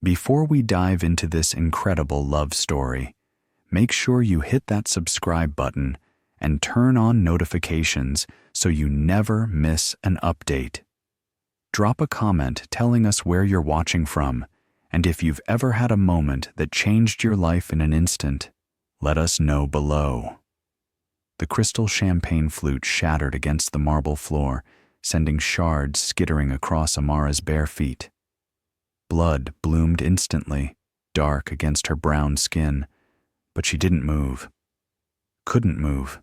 Before we dive into this incredible love story, make sure you hit that subscribe button and turn on notifications so you never miss an update. Drop a comment telling us where you're watching from, and if you've ever had a moment that changed your life in an instant, let us know below. The crystal champagne flute shattered against the marble floor, sending shards skittering across Amara's bare feet. Blood bloomed instantly, dark against her brown skin, but she didn't move. Couldn't move.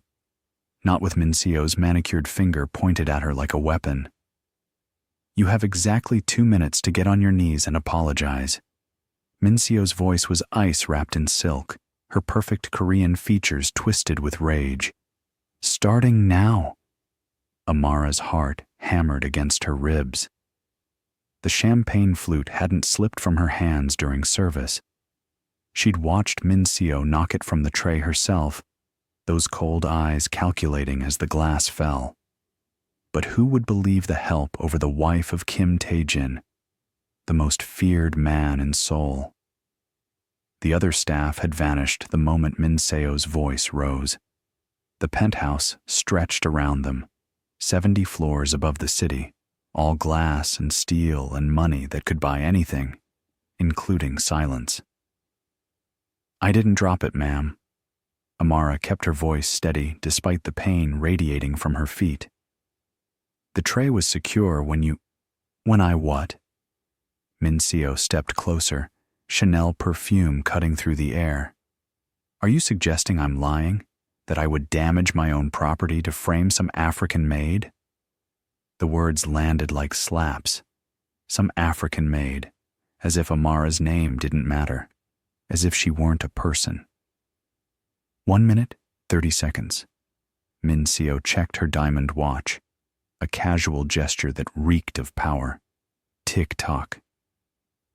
Not with Minseo's manicured finger pointed at her like a weapon. You have exactly 2 minutes to get on your knees and apologize. Minseo's voice was ice wrapped in silk, her perfect Korean features twisted with rage. Starting now. Amara's heart hammered against her ribs. The champagne flute hadn't slipped from her hands during service. She'd watched Minseo knock it from the tray herself, those cold eyes calculating as the glass fell. But who would believe the help over the wife of Kim Tae-jin, the most feared man in Seoul? The other staff had vanished the moment Minseo's voice rose. The penthouse stretched around them, 70 floors above the city, all glass and steel and money that could buy anything, including silence. "I didn't drop it, ma'am." Amara kept her voice steady despite the pain radiating from her feet. "The tray was secure when I what?" Minseo stepped closer, Chanel perfume cutting through the air. "Are you suggesting I'm lying? That I would damage my own property to frame some African maid?" The words landed like slaps. Some African maid, as if Amara's name didn't matter, as if she weren't a person. 1 minute, 30 seconds. Minseo checked her diamond watch, a casual gesture that reeked of power. Tick-tock.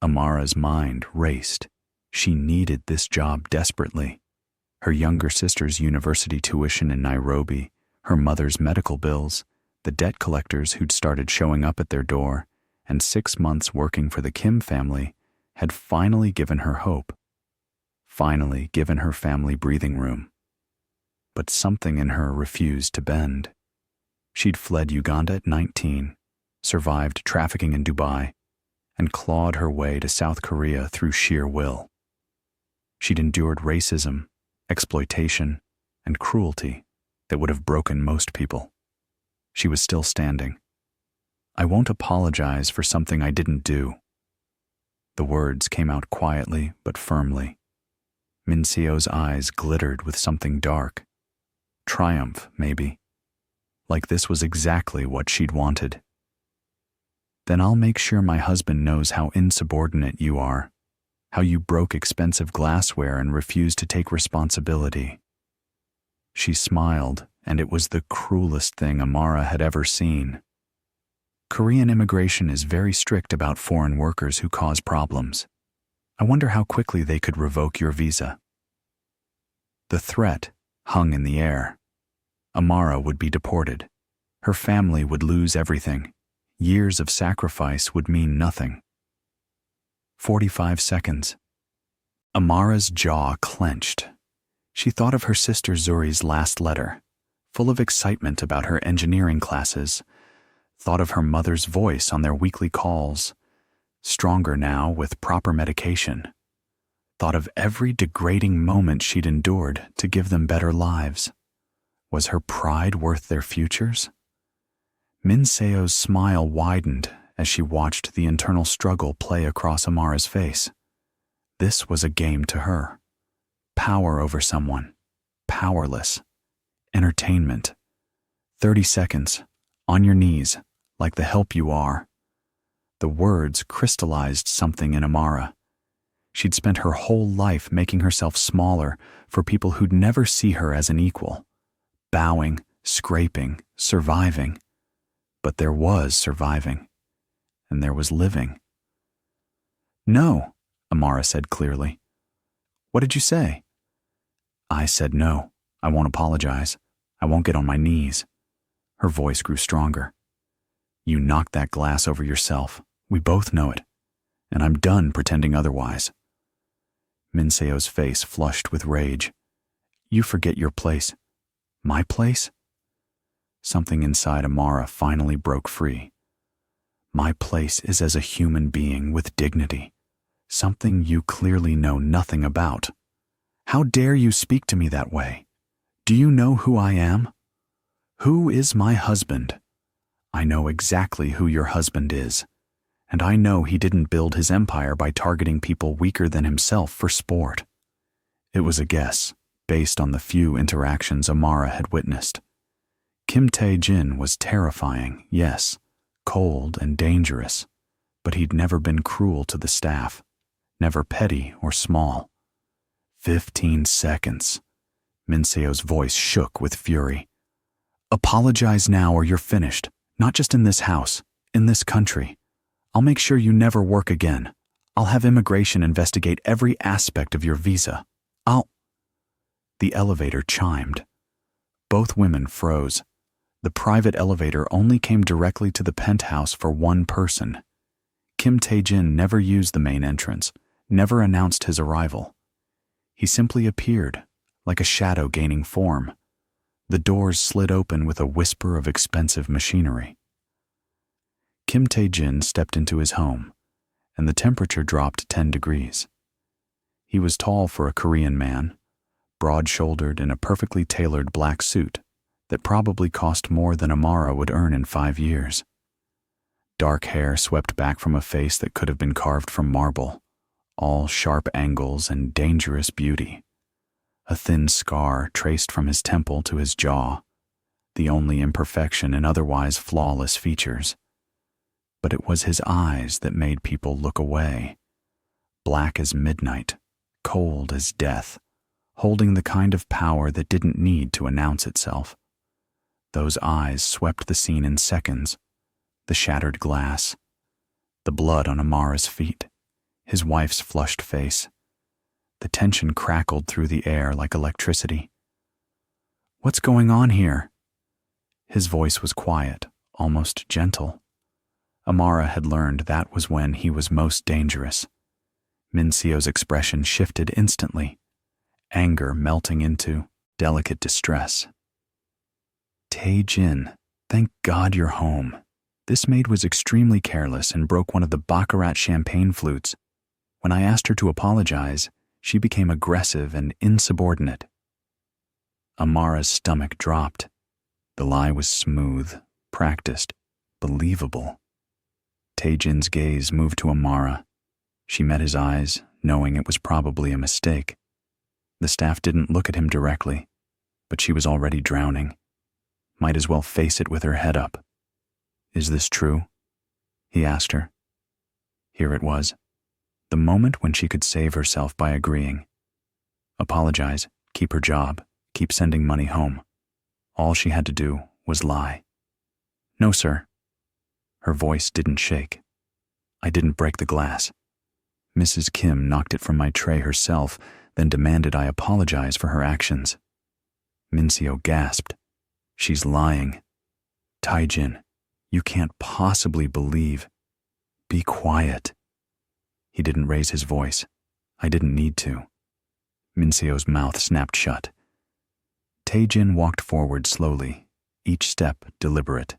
Amara's mind raced. She needed this job desperately. Her younger sister's university tuition in Nairobi, her mother's medical bills, the debt collectors who'd started showing up at their door, and 6 months working for the Kim family had finally given her hope. Finally given her family breathing room. But something in her refused to bend. She'd fled Uganda at 19, survived trafficking in Dubai, and clawed her way to South Korea through sheer will. She'd endured racism, exploitation, and cruelty that would have broken most people. She was still standing. "I won't apologize for something I didn't do." The words came out quietly but firmly. Minseo's eyes glittered with something dark. Triumph, maybe. Like this was exactly what she'd wanted. "Then I'll make sure my husband knows how insubordinate you are, how you broke expensive glassware and refused to take responsibility." She smiled, and it was the cruelest thing Amara had ever seen. Korean immigration is very strict about foreign workers who cause problems. I wonder how quickly they could revoke your visa. The threat hung in the air. Amara would be deported. Her family would lose everything. Years of sacrifice would mean nothing. 45 seconds. Amara's jaw clenched. She thought of her sister Zuri's last letter, full of excitement about her engineering classes, thought of her mother's voice on their weekly calls, stronger now with proper medication, thought of every degrading moment she'd endured to give them better lives. Was her pride worth their futures? Minseo's smile widened as she watched the internal struggle play across Amara's face. This was a game to her. Power over someone. Powerless. Entertainment. 30 seconds. On your knees, like the help you are. The words crystallized something in Amara. She'd spent her whole life making herself smaller for people who'd never see her as an equal. Bowing, scraping, surviving. But there was surviving. And there was living. "No," Amara said clearly. "What did you say?" "I said no. I won't apologize. I won't get on my knees." Her voice grew stronger. "You knocked that glass over yourself. We both know it. and I'm done pretending otherwise. Minseo's face flushed with rage. You forget your place. My place? Something inside Amara finally broke free. My place is as a human being with dignity, something you clearly know nothing about. How dare you speak to me that way? Do you know who I am? Who is my husband? I know exactly who your husband is, and I know he didn't build his empire by targeting people weaker than himself for sport. It was a guess, based on the few interactions Amara had witnessed. Kim Tae-jin was terrifying, yes, cold and dangerous, but he'd never been cruel to the staff, never petty or small. 15 seconds. Minseo's voice shook with fury. Apologize now or you're finished, not just in this house, in this country. I'll make sure you never work again. I'll have immigration investigate every aspect of your visa. The elevator chimed. Both women froze. The private elevator only came directly to the penthouse for one person. Kim Tae-jin never used the main entrance, never announced his arrival. He simply appeared, like a shadow gaining form. The doors slid open with a whisper of expensive machinery. Kim Tae-jin stepped into his home, and the temperature dropped 10 degrees. He was tall for a Korean man, broad-shouldered in a perfectly tailored black suit that probably cost more than Amara would earn in 5 years. Dark hair swept back from a face that could have been carved from marble, all sharp angles and dangerous beauty. A thin scar traced from his temple to his jaw, the only imperfection in otherwise flawless features. But it was his eyes that made people look away. Black as midnight, cold as death, holding the kind of power that didn't need to announce itself. Those eyes swept the scene in seconds. The shattered glass, the blood on Amara's feet, his wife's flushed face. The tension crackled through the air like electricity. What's going on here? His voice was quiet, almost gentle. Amara had learned that was when he was most dangerous. Minseo's expression shifted instantly, anger melting into delicate distress. Tae-jin, thank God you're home. This maid was extremely careless and broke one of the baccarat champagne flutes. When I asked her to apologize, she became aggressive and insubordinate. Amara's stomach dropped. The lie was smooth, practiced, believable. Tae-jin's gaze moved to Amara. She met his eyes, knowing it was probably a mistake. The staff didn't look at him directly, but she was already drowning. Might as well face it with her head up. Is this true? He asked her. Here it was. The moment when she could save herself by agreeing. Apologize, keep her job, keep sending money home. All she had to do was lie. No, sir. Her voice didn't shake. I didn't break the glass. Mrs. Kim knocked it from my tray herself, then demanded I apologize for her actions. Minseo gasped. She's lying. Tae-jin, you can't possibly believe. Be quiet. He didn't raise his voice. I didn't need to. Minseo's mouth snapped shut. Tae-jin walked forward slowly, each step deliberate.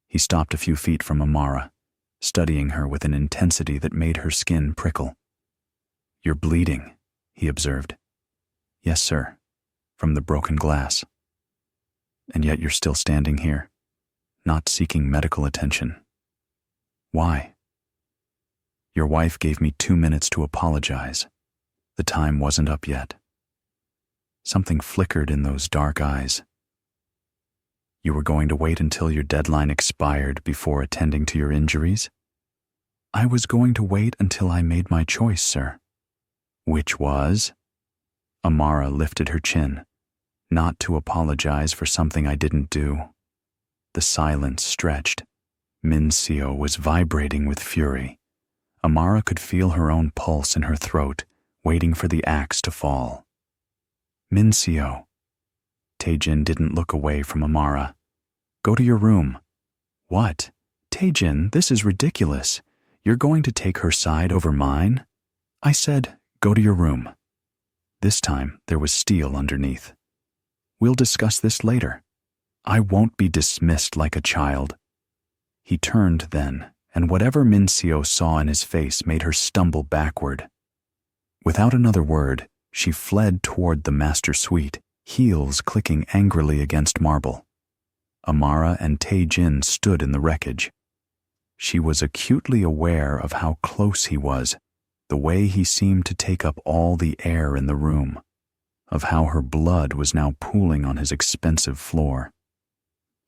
He stopped a few feet from Amara, studying her with an intensity that made her skin prickle. You're bleeding, he observed. Yes, sir, from the broken glass. And yet you're still standing here, not seeking medical attention. Why? Your wife gave me 2 minutes to apologize. The time wasn't up yet. Something flickered in those dark eyes. You were going to wait until your deadline expired before attending to your injuries? I was going to wait until I made my choice, sir. Which was? Amara lifted her chin. Not to apologize for something I didn't do. The silence stretched. Minseo was vibrating with fury. Amara could feel her own pulse in her throat, waiting for the axe to fall. Minseo. Tae-jin didn't look away from Amara. Go to your room. What? Tae-jin, this is ridiculous. You're going to take her side over mine? I said, go to your room. This time, there was steel underneath. We'll discuss this later. I won't be dismissed like a child. He turned then, and whatever Min-seo saw in his face made her stumble backward. Without another word, she fled toward the master suite, heels clicking angrily against marble. Amara and Tae-jin stood in the wreckage. She was acutely aware of how close he was, the way he seemed to take up all the air in the room, of how her blood was now pooling on his expensive floor.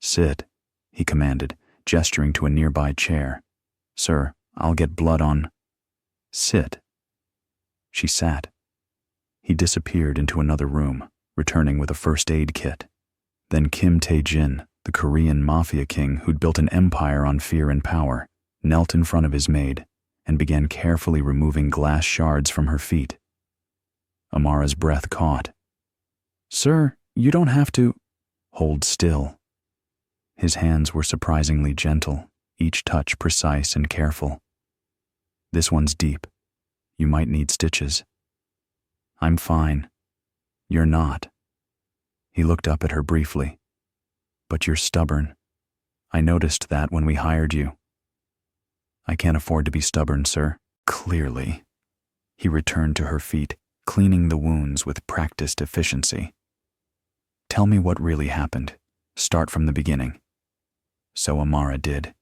Sit, he commanded, gesturing to a nearby chair. Sir, I'll get blood on. Sit. She sat. He disappeared into another room, returning with a first aid kit. Then Kim Tae-jin, the Korean Mafia King who'd built an empire on fear and power, knelt in front of his maid and began carefully removing glass shards from her feet. Amara's breath caught. Sir, you don't have to. Hold still. His hands were surprisingly gentle, each touch precise and careful. This one's deep. You might need stitches. I'm fine. You're not. He looked up at her briefly. But you're stubborn. I noticed that when we hired you. I can't afford to be stubborn, sir. Clearly. He returned to her feet, cleaning the wounds with practiced efficiency. Tell me what really happened. Start from the beginning. So Amara did.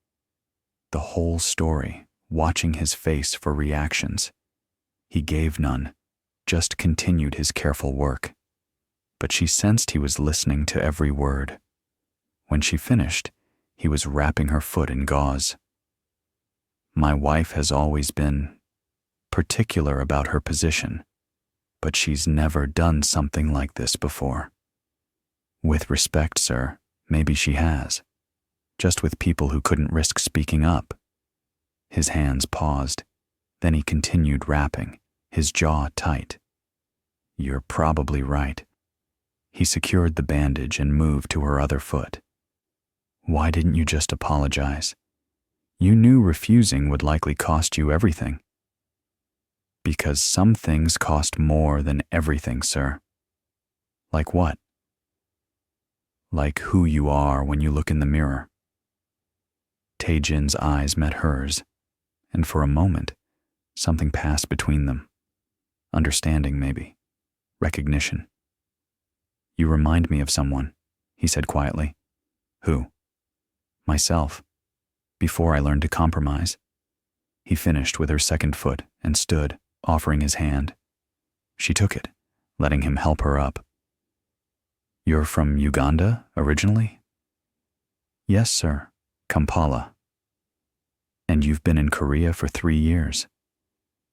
The whole story, watching his face for reactions. He gave none, just continued his careful work. But she sensed he was listening to every word. When she finished, he was wrapping her foot in gauze. My wife has always been particular about her position, but she's never done something like this before. With respect, sir, maybe she has. Just with people who couldn't risk speaking up. His hands paused. Then he continued rapping, his jaw tight. You're probably right. He secured the bandage and moved to her other foot. Why didn't you just apologize? You knew refusing would likely cost you everything. Because some things cost more than everything, sir. Like what? Like who you are when you look in the mirror. Tae-jin's eyes met hers, and for a moment, something passed between them. Understanding, maybe. Recognition. You remind me of someone, he said quietly. Who? Myself. Before I learned to compromise. He finished with her second foot and stood, offering his hand. She took it, letting him help her up. You're from Uganda, originally? Yes, sir. Kampala. And you've been in Korea for 3 years.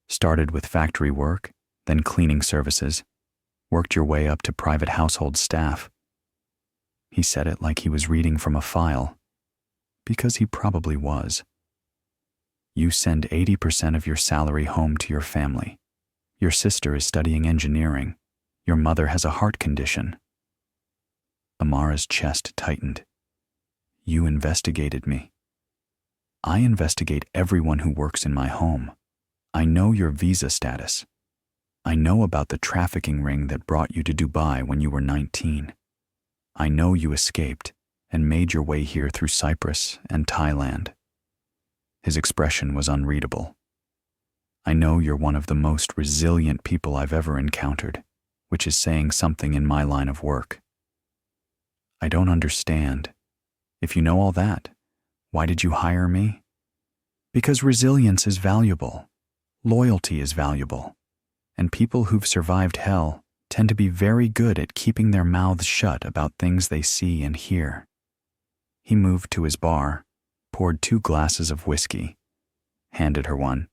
Started with factory work, then cleaning services, worked your way up to private household staff. He said it like he was reading from a file, because he probably was. You send 80% of your salary home to your family. Your sister is studying engineering. Your mother has a heart condition. Amara's chest tightened. You investigated me. I investigate everyone who works in my home. I know your visa status. I know about the trafficking ring that brought you to Dubai when you were 19. I know you escaped and made your way here through Cyprus and Thailand. His expression was unreadable. I know you're one of the most resilient people I've ever encountered, which is saying something in my line of work. I don't understand. If you know all that, why did you hire me? Because resilience is valuable, loyalty is valuable, and people who've survived hell tend to be very good at keeping their mouths shut about things they see and hear. He moved to his bar, poured 2 glasses of whiskey, handed her one.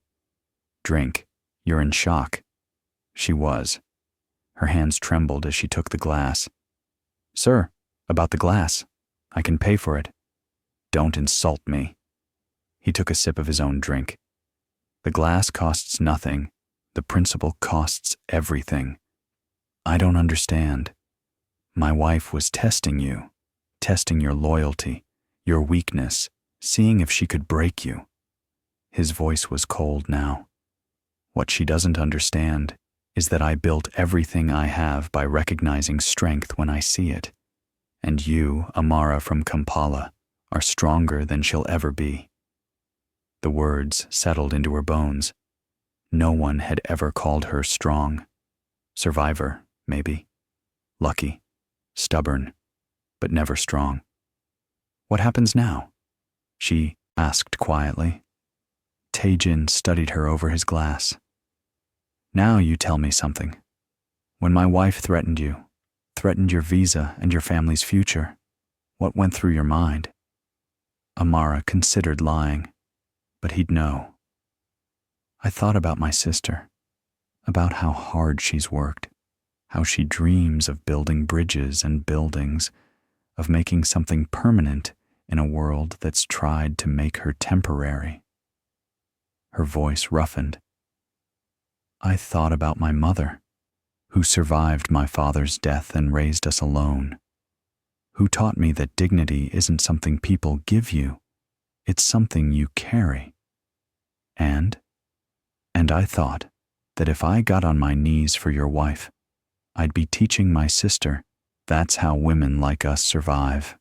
Drink, you're in shock. She was. Her hands trembled as she took the glass. Sir, about the glass. I can pay for it. Don't insult me. He took a sip of his own drink. The glass costs nothing. The principle costs everything. I don't understand. My wife was testing you, testing your loyalty, your weakness, seeing if she could break you. His voice was cold now. What she doesn't understand is that I built everything I have by recognizing strength when I see it. And you, Amara from Kampala, are stronger than she'll ever be. The words settled into her bones. No one had ever called her strong. Survivor, maybe. Lucky. Stubborn. But never strong. What happens now? She asked quietly. Taejin studied her over his glass. Now you tell me something. When my wife threatened you, threatened your visa and your family's future, what went through your mind? Amara considered lying, but he'd know. I thought about my sister, about how hard she's worked, how she dreams of building bridges and buildings, of making something permanent in a world that's tried to make her temporary. Her voice roughened. I thought about my mother, who survived my father's death and raised us alone, who taught me that dignity isn't something people give you, it's something you carry. And I thought that if I got on my knees for your wife, I'd be teaching my sister that's how women like us survive,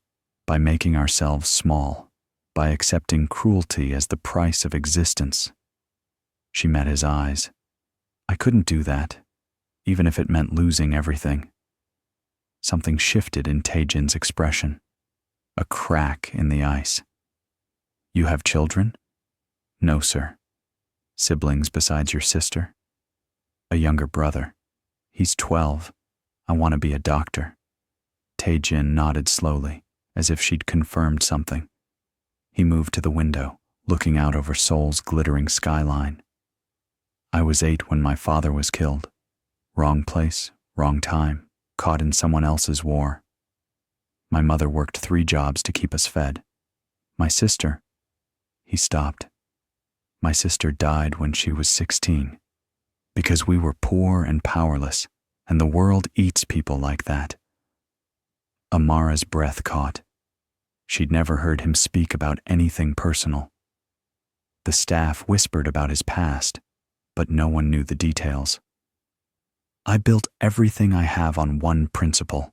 by making ourselves small, by accepting cruelty as the price of existence. She met his eyes. I couldn't do that, even if it meant losing everything. Something shifted in Taejin's expression, a crack in the ice. You have children? No, sir. Siblings besides your sister? A younger brother. He's 12. I want to be a doctor. Taejin nodded slowly, as if she'd confirmed something. He moved to the window, looking out over Seoul's glittering skyline. I was 8 when my father was killed. Wrong place, wrong time, caught in someone else's war. My mother worked 3 jobs to keep us fed. My sister, he stopped. My sister died when she was 16, because we were poor and powerless, and the world eats people like that. Amara's breath caught. She'd never heard him speak about anything personal. The staff whispered about his past, but no one knew the details. I built everything I have on one principle,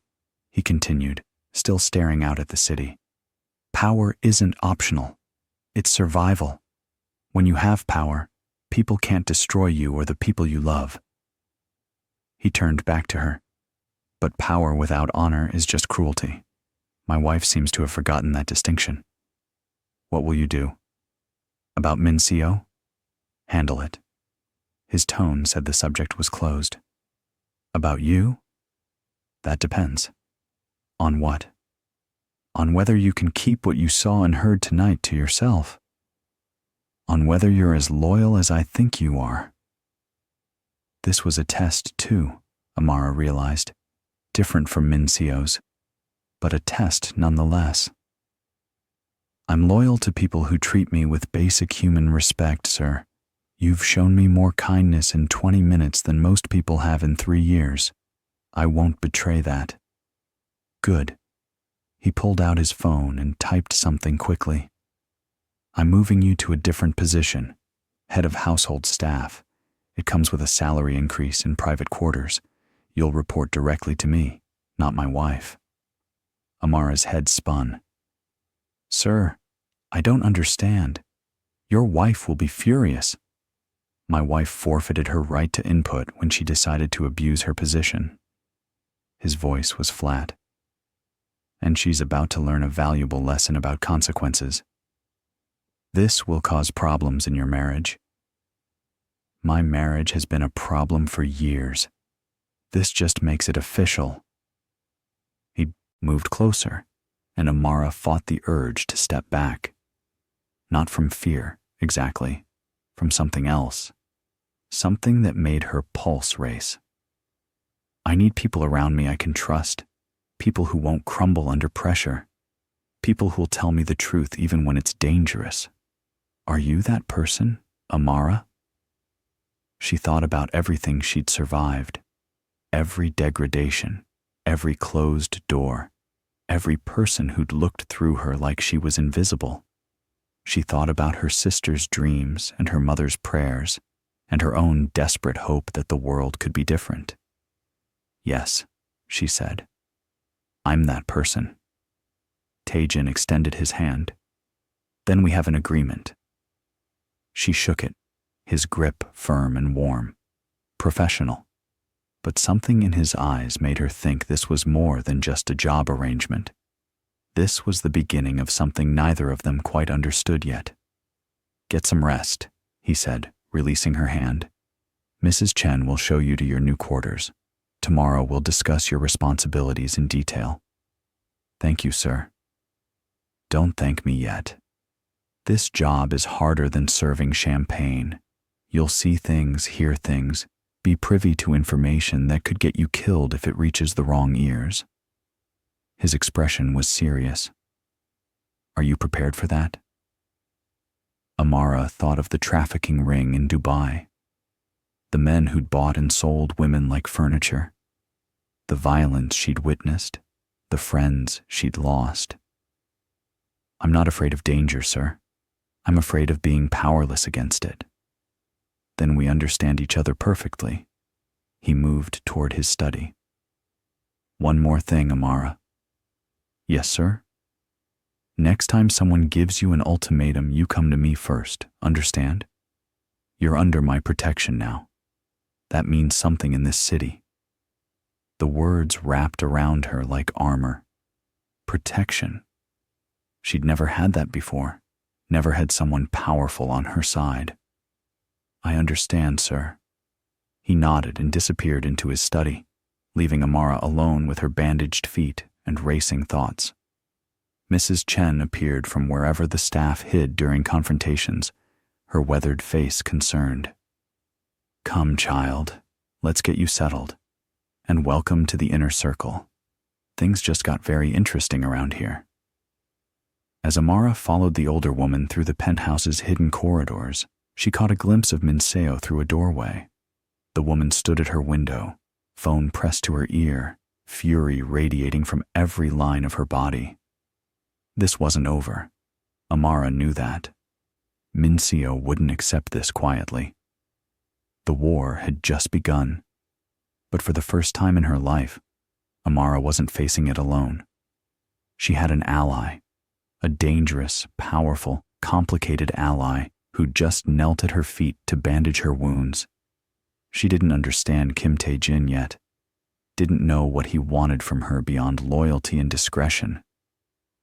he continued, still staring out at the city. Power isn't optional. It's survival. When you have power, people can't destroy you or the people you love. He turned back to her. But power without honor is just cruelty. My wife seems to have forgotten that distinction. What will you do? About Min Seo? Handle it. His tone said the subject was closed. About you? That depends. On what? On whether you can keep what you saw and heard tonight to yourself. On whether you're as loyal as I think you are. This was a test, too, Amara realized. Different from Min Seo's, but a test nonetheless. I'm loyal to people who treat me with basic human respect, sir. You've shown me more kindness in 20 minutes than most people have in 3 years. I won't betray that. Good. He pulled out his phone and typed something quickly. I'm moving you to a different position, head of household staff. It comes with a salary increase in private quarters. You'll report directly to me, not my wife. Amara's head spun. Sir, I don't understand. Your wife will be furious. My wife forfeited her right to input when she decided to abuse her position. His voice was flat. And she's about to learn a valuable lesson about consequences. This will cause problems in your marriage. My marriage has been a problem for years. This just makes it official. He moved closer, and Amara fought the urge to step back. Not from fear, exactly, from something else. Something that made her pulse race. I need people around me I can trust, people who won't crumble under pressure, people who'll tell me the truth even when it's dangerous. Are you that person, Amara? She thought about everything she'd survived. Every degradation, every closed door, every person who'd looked through her like she was invisible. She thought about her sister's dreams and her mother's prayers, and her own desperate hope that the world could be different. "Yes," she said. "I'm that person." Taejin extended his hand. "Then we have an agreement." She shook it, his grip firm and warm, professional. But something in his eyes made her think this was more than just a job arrangement. This was the beginning of something neither of them quite understood yet. "Get some rest," he said, releasing her hand. "Mrs. Chen will show you to your new quarters. Tomorrow we'll discuss your responsibilities in detail." "Thank you, sir." "Don't thank me yet. This job is harder than serving champagne. You'll see things, hear things, be privy to information that could get you killed if it reaches the wrong ears." His expression was serious. "Are you prepared for that?" Amara thought of the trafficking ring in Dubai, the men who'd bought and sold women like furniture, the violence she'd witnessed, the friends she'd lost. "I'm not afraid of danger, sir. I'm afraid of being powerless against it." "Then we understand each other perfectly." He moved toward his study. "One more thing, Amara." "Yes, sir?" "Next time someone gives you an ultimatum, you come to me first, understand? You're under my protection now. That means something in this city." The words wrapped around her like armor. Protection. She'd never had that before, never had someone powerful on her side. "I understand, sir." He nodded and disappeared into his study, leaving Amara alone with her bandaged feet and racing thoughts. Mrs. Chen appeared from wherever the staff hid during confrontations, her weathered face concerned. "Come, child, let's get you settled, and welcome to the inner circle. Things just got very interesting around here." As Amara followed the older woman through the penthouse's hidden corridors, she caught a glimpse of Minseo through a doorway. The woman stood at her window, phone pressed to her ear, fury radiating from every line of her body. This wasn't over. Amara knew that. Minseo wouldn't accept this quietly. The war had just begun. But for the first time in her life, Amara wasn't facing it alone. She had an ally, a dangerous, powerful, complicated ally who just knelt at her feet to bandage her wounds. She didn't understand Kim Tae-jin yet, didn't know what he wanted from her beyond loyalty and discretion.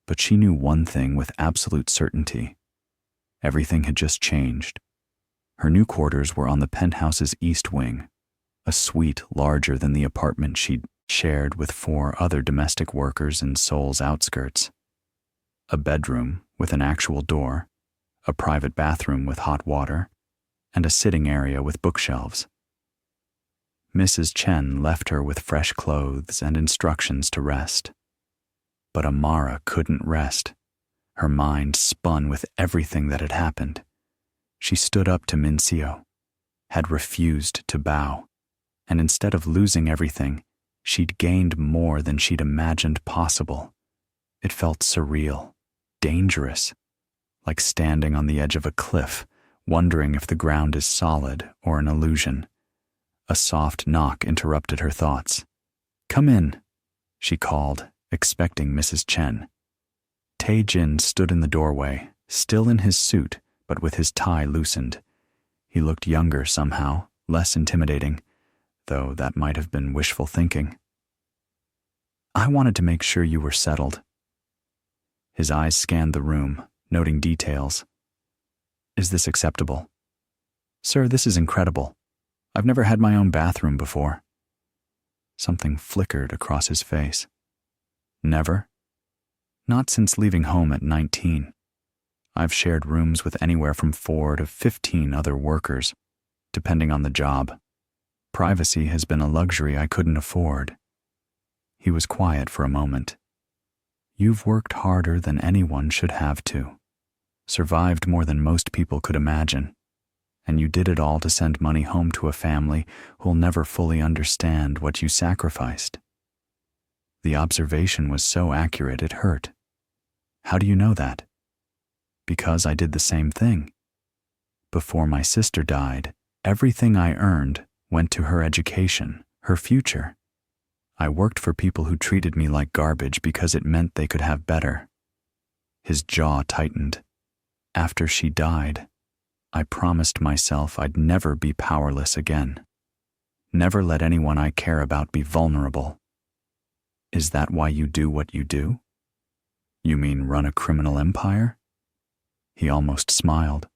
But she knew one thing with absolute certainty. Everything had just changed. Her new quarters were on the penthouse's east wing, a suite larger than the apartment she'd shared with 4 other domestic workers in Seoul's outskirts. A bedroom with an actual door, a private bathroom with hot water, and a sitting area with bookshelves. Mrs. Chen left her with fresh clothes and instructions to rest. But Amara couldn't rest. Her mind spun with everything that had happened. She stood up to Minseo, had refused to bow, and instead of losing everything, she'd gained more than she'd imagined possible. It felt surreal, dangerous, like standing on the edge of a cliff, wondering if the ground is solid or an illusion. A soft knock interrupted her thoughts. "Come in," she called, expecting Mrs. Chen. Tae-jin stood in the doorway, still in his suit, but with his tie loosened. He looked younger somehow, less intimidating, though that might have been wishful thinking. "I wanted to make sure you were settled." His eyes scanned the room, noting details. "Is this acceptable?" "Sir, this is incredible. I've never had my own bathroom before." Something flickered across his face. "Never?" "Not since leaving home at 19. I've shared rooms with anywhere from 4 to 15 other workers, depending on the job. Privacy has been a luxury I couldn't afford." He was quiet for a moment. "You've worked harder than anyone should have to, survived more than most people could imagine, and you did it all to send money home to a family who'll never fully understand what you sacrificed." The observation was so accurate it hurt. "How do you know that?" because I did the same thing. Before my sister died, everything I earned went to her education, her future. I worked for people who treated me like garbage because it meant they could have better. His jaw tightened. After she died, I promised myself I'd never be powerless again. Never let anyone I care about be vulnerable. Is that why you do what you do? You mean run a criminal empire? He almost smiled.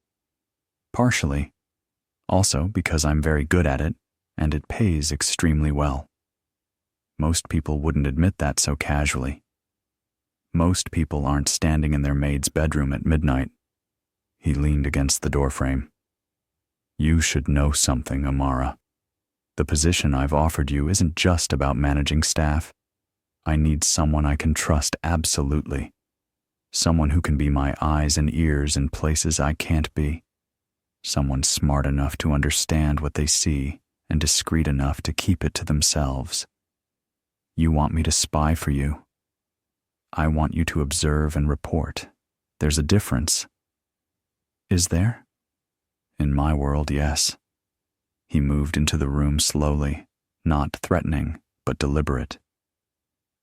Partially. Also because I'm very good at it, and it pays extremely well. Most people wouldn't admit that so casually. Most people aren't standing in their maid's bedroom at midnight. He leaned against the doorframe. You should know something, Amara. The position I've offered you isn't just about managing staff. I need someone I can trust absolutely. Someone who can be my eyes and ears in places I can't be. Someone smart enough to understand what they see and discreet enough to keep it to themselves. You want me to spy for you. I want you to observe and report. There's a difference. Is there? In my world, yes. He moved into the room slowly, not threatening, but deliberate.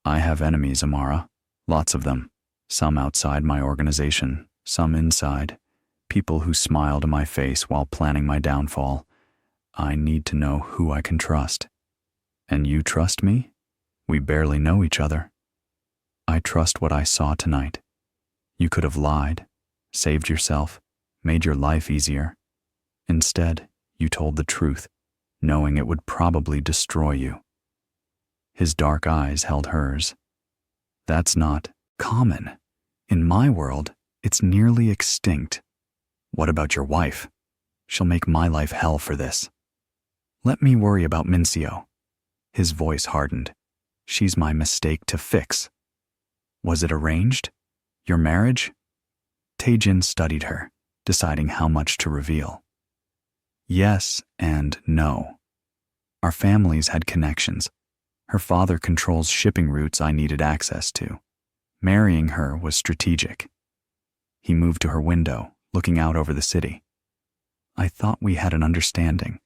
I have enemies, Amara. Lots of them. Some outside my organization, some inside. People who smile to my face while planning my downfall. I need to know who I can trust. And you trust me? We barely know each other. I trust what I saw tonight. You could have lied, saved yourself, made your life easier. Instead, you told the truth, knowing it would probably destroy you. His dark eyes held hers. That's not common. In my world, it's nearly extinct. What about your wife? She'll make my life hell for this. Let me worry about Mincio. His voice hardened. She's my mistake to fix. Was it arranged? Your marriage? Taejin studied her, deciding how much to reveal. Yes and no. Our families had connections. Her father controls shipping routes I needed access to. Marrying her was strategic. He moved to her window, looking out over the city. I thought we had an understanding.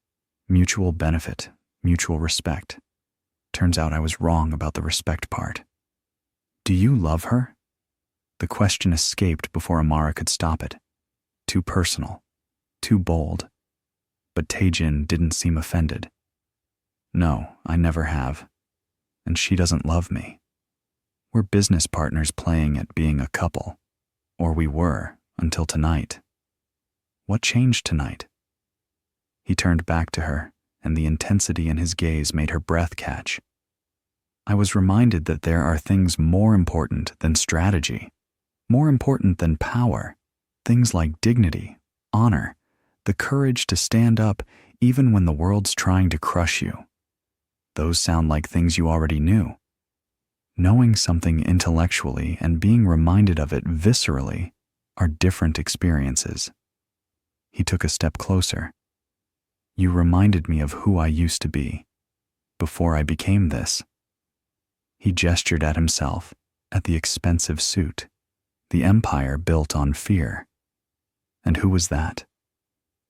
Mutual benefit, mutual respect. Turns out I was wrong about the respect part. Do you love her? The question escaped before Amara could stop it. Too personal, too bold. But Taejin didn't seem offended. No, I never have. And she doesn't love me. We're business partners playing at being a couple. Or we were, until tonight. What changed tonight? He turned back to her, and the intensity in his gaze made her breath catch. I was reminded that there are things more important than strategy, more important than power, things like dignity, honor, the courage to stand up even when the world's trying to crush you. Those sound like things you already knew. Knowing something intellectually and being reminded of it viscerally are different experiences. He took a step closer. You reminded me of who I used to be, before I became this. He gestured at himself, at the expensive suit, the empire built on fear. And who was that?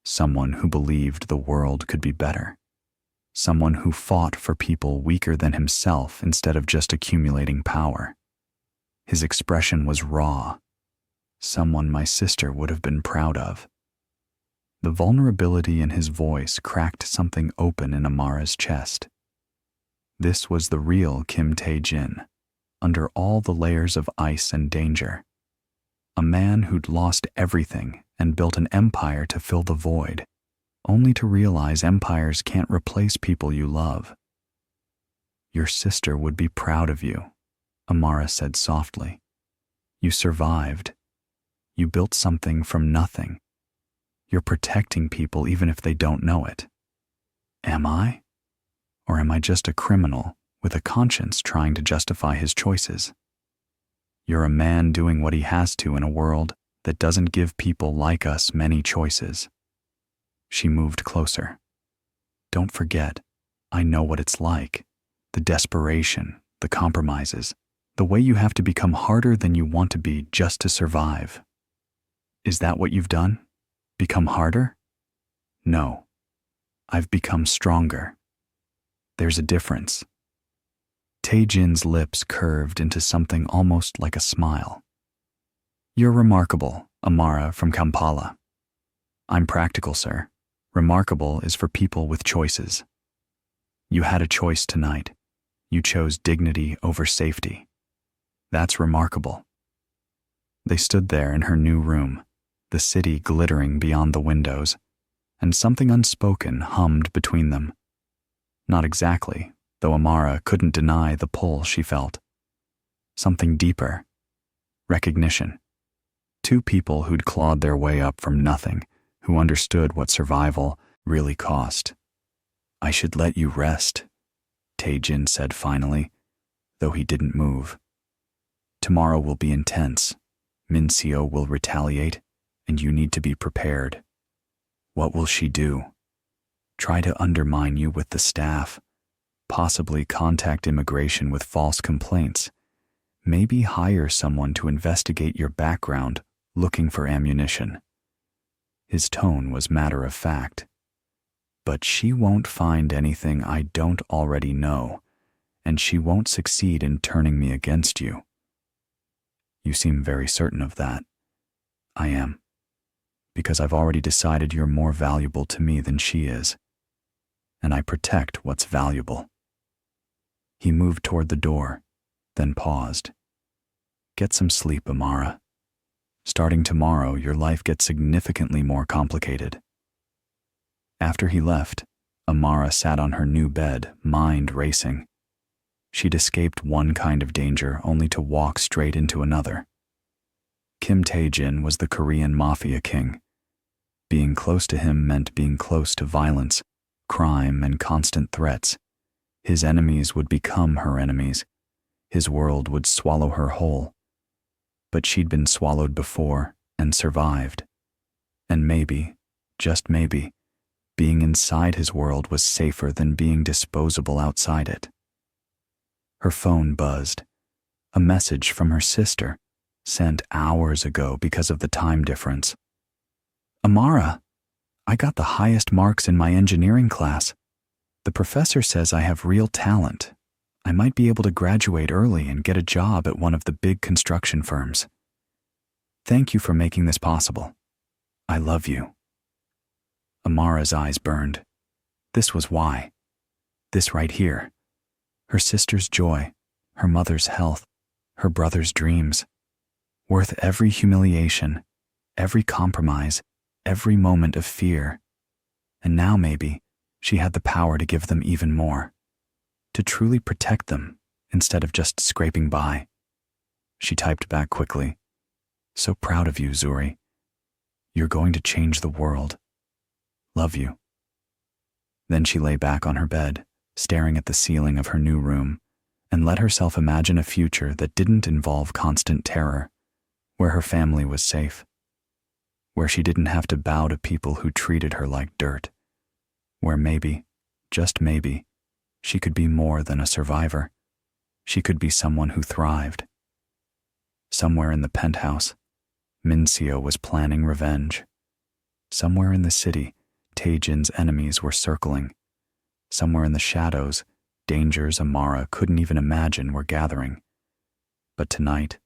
Someone who believed the world could be better. Someone who fought for people weaker than himself instead of just accumulating power. His expression was raw. Someone my sister would have been proud of. The vulnerability in his voice cracked something open in Amara's chest. This was the real Kim Tae-jin, under all the layers of ice and danger. A man who'd lost everything and built an empire to fill the void, only to realize empires can't replace people you love. Your sister would be proud of you, Amara said softly. You survived. You built something from nothing. You're protecting people even if they don't know it. Am I? Or am I just a criminal with a conscience trying to justify his choices? You're a man doing what he has to in a world that doesn't give people like us many choices. She moved closer. Don't forget, I know what it's like. The desperation, the compromises, the way you have to become harder than you want to be just to survive. Is that what you've done? Become harder? No. I've become stronger. There's a difference. Tae-jin's lips curved into something almost like a smile. You're remarkable, Amara from Kampala. I'm practical, sir. Remarkable is for people with choices. You had a choice tonight. You chose dignity over safety. That's remarkable. They stood there in her new room, the city glittering beyond the windows, and something unspoken hummed between them. Not exactly, though Amara couldn't deny the pull she felt. Something deeper. Recognition. Two people who'd clawed their way up from nothing, who understood what survival really cost. I should let you rest, Tae-jin said finally, though he didn't move. Tomorrow will be intense. Min-seo will retaliate, and you need to be prepared. What will she do? Try to undermine you with the staff, possibly contact immigration with false complaints, maybe hire someone to investigate your background looking for ammunition. His tone was matter of fact. But she won't find anything I don't already know, and she won't succeed in turning me against you. You seem very certain of that. I am. Because I've already decided you're more valuable to me than she is. And I protect what's valuable. He moved toward the door, then paused. Get some sleep, Amara. Starting tomorrow, your life gets significantly more complicated. After he left, Amara sat on her new bed, mind racing. She'd escaped one kind of danger only to walk straight into another. Kim Tae-jin was the Korean Mafia King. Being close to him meant being close to violence, crime, and constant threats. His enemies would become her enemies. His world would swallow her whole. But she'd been swallowed before and survived. And maybe, just maybe, being inside his world was safer than being disposable outside it. Her phone buzzed. A message from her sister, sent hours ago because of the time difference. Amara, I got the highest marks in my engineering class. The professor says I have real talent. I might be able to graduate early and get a job at one of the big construction firms. Thank you for making this possible. I love you. Amara's eyes burned. This was why. This right here. Her sister's joy, her mother's health, her brother's dreams. Worth every humiliation, every compromise, every moment of fear. And now maybe she had the power to give them even more. To truly protect them instead of just scraping by. She typed back quickly. So proud of you, Zuri. You're going to change the world. Love you. Then she lay back on her bed, staring at the ceiling of her new room, and let herself imagine a future that didn't involve constant terror, where her family was safe, where she didn't have to bow to people who treated her like dirt, where maybe, just maybe, she could be more than a survivor. She could be someone who thrived. Somewhere in the penthouse, Min-seo was planning revenge. Somewhere in the city, Tae-jin's enemies were circling. Somewhere in the shadows, dangers Amara couldn't even imagine were gathering. But tonight,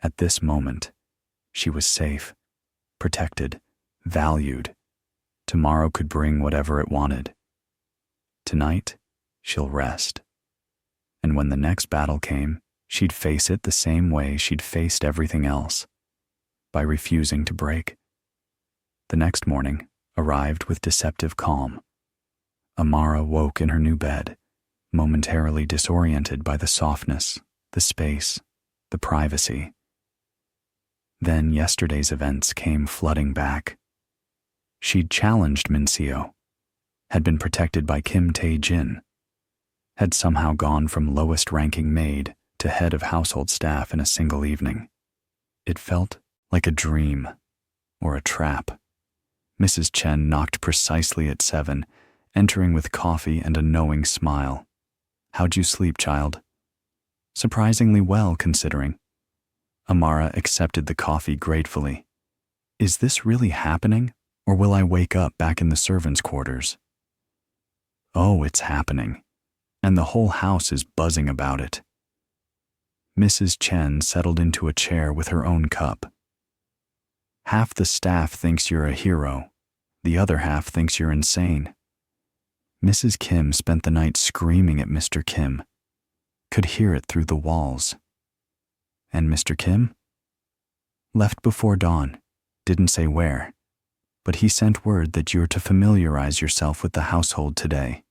at this moment, she was safe, protected, valued. Tomorrow could bring whatever it wanted. Tonight, she'll rest. And when the next battle came, she'd face it the same way she'd faced everything else, by refusing to break. The next morning arrived with deceptive calm. Amara woke in her new bed, momentarily disoriented by the softness, the space, the privacy. Then yesterday's events came flooding back. She'd challenged Min-seo, had been protected by Kim Tae-jin, had somehow gone from lowest-ranking maid to head of household staff in a single evening. It felt like a dream, or a trap. Mrs. Chen knocked precisely at 7, entering with coffee and a knowing smile. How'd you sleep, child? Surprisingly well, considering. Amara accepted the coffee gratefully. Is this really happening, or will I wake up back in the servants' quarters? Oh, it's happening, and the whole house is buzzing about it. Mrs. Chen settled into a chair with her own cup. Half the staff thinks you're a hero, the other half thinks you're insane. Mrs. Kim spent the night screaming at Mr. Kim, could hear it through the walls. And Mr. Kim? Left before dawn, didn't say where, but he sent word that you're to familiarize yourself with the household today.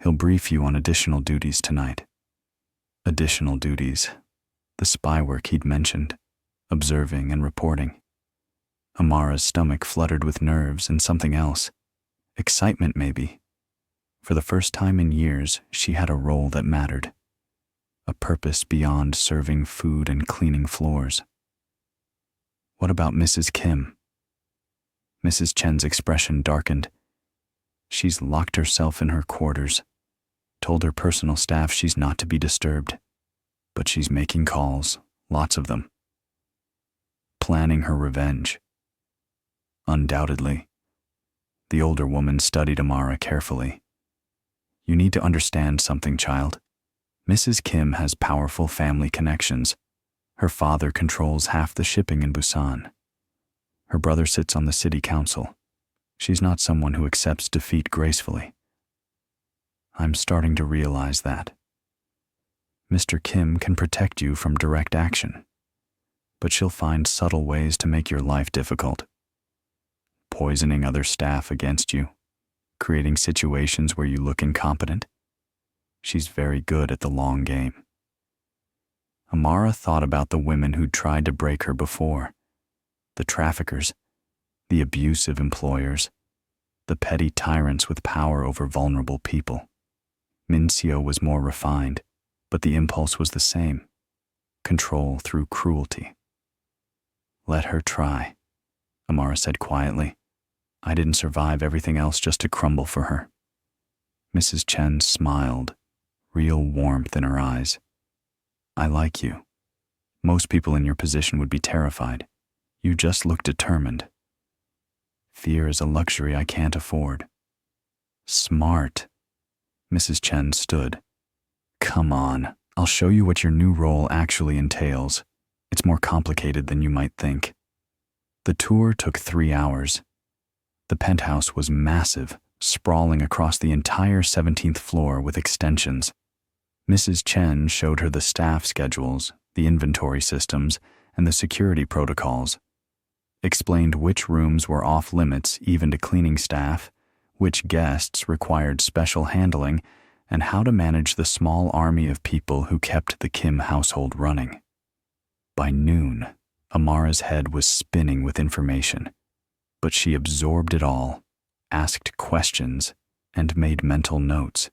He'll brief you on additional duties tonight. Additional duties, the spy work he'd mentioned, observing and reporting. Amara's stomach fluttered with nerves and something else. Excitement, maybe. For the first time in years, she had a role that mattered. A purpose beyond serving food and cleaning floors. What about Mrs. Kim? Mrs. Chen's expression darkened. She's locked herself in her quarters, told her personal staff she's not to be disturbed, but she's making calls, lots of them. Planning her revenge. Undoubtedly. The older woman studied Amara carefully. You need to understand something, child. Mrs. Kim has powerful family connections. Her father controls half the shipping in Busan. Her brother sits on the city council. She's not someone who accepts defeat gracefully. I'm starting to realize that. Mr. Kim can protect you from direct action, but she'll find subtle ways to make your life difficult. Poisoning other staff against you, creating situations where you look incompetent. She's very good at the long game. Amara thought about the women who'd tried to break her before. The traffickers, the abusive employers, the petty tyrants with power over vulnerable people. Min-seo was more refined, but the impulse was the same. Control through cruelty. Let her try, Amara said quietly. I didn't survive everything else just to crumble for her. Mrs. Chen smiled, real warmth in her eyes. I like you. Most people in your position would be terrified. You just look determined. Fear is a luxury I can't afford. Smart. Mrs. Chen stood. Come on, I'll show you what your new role actually entails. It's more complicated than you might think. The tour took 3 hours. The penthouse was massive, sprawling across the entire 17th floor with extensions. Mrs. Chen showed her the staff schedules, the inventory systems, and the security protocols. Explained which rooms were off limits even to cleaning staff, which guests required special handling, and how to manage the small army of people who kept the Kim household running. By noon, Amara's head was spinning with information, but she absorbed it all, asked questions, and made mental notes.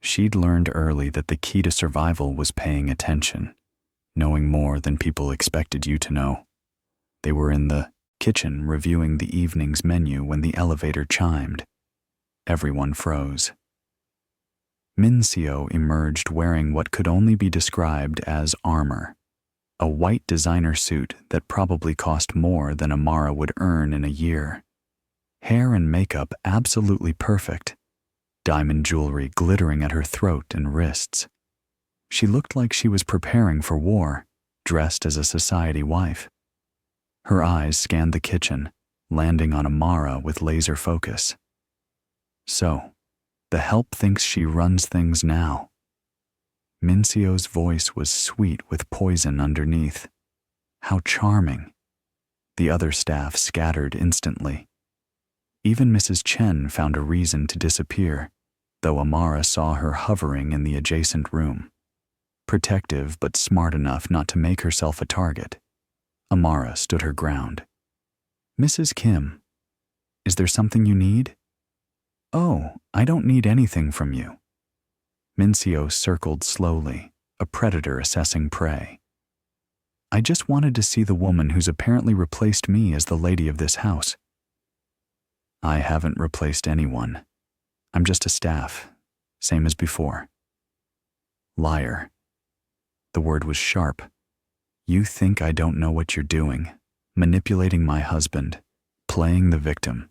She'd learned early that the key to survival was paying attention, knowing more than people expected you to know. They were in the kitchen reviewing the evening's menu when the elevator chimed. Everyone froze. Min-seo emerged wearing what could only be described as armor, a white designer suit that probably cost more than Amara would earn in a year. Hair and makeup absolutely perfect, diamond jewelry glittering at her throat and wrists. She looked like she was preparing for war, dressed as a society wife. Her eyes scanned the kitchen, landing on Amara with laser focus. So, the help thinks she runs things now. Min-seo's voice was sweet with poison underneath. How charming. The other staff scattered instantly. Even Mrs. Chen found a reason to disappear, though Amara saw her hovering in the adjacent room. Protective but smart enough not to make herself a target, Amara stood her ground. Mrs. Kim, is there something you need? Oh, I don't need anything from you. Min-seo circled slowly, a predator assessing prey. I just wanted to see the woman who's apparently replaced me as the lady of this house. I haven't replaced anyone. I'm just a staff, same as before. Liar. The word was sharp. You think I don't know what you're doing, manipulating my husband, playing the victim,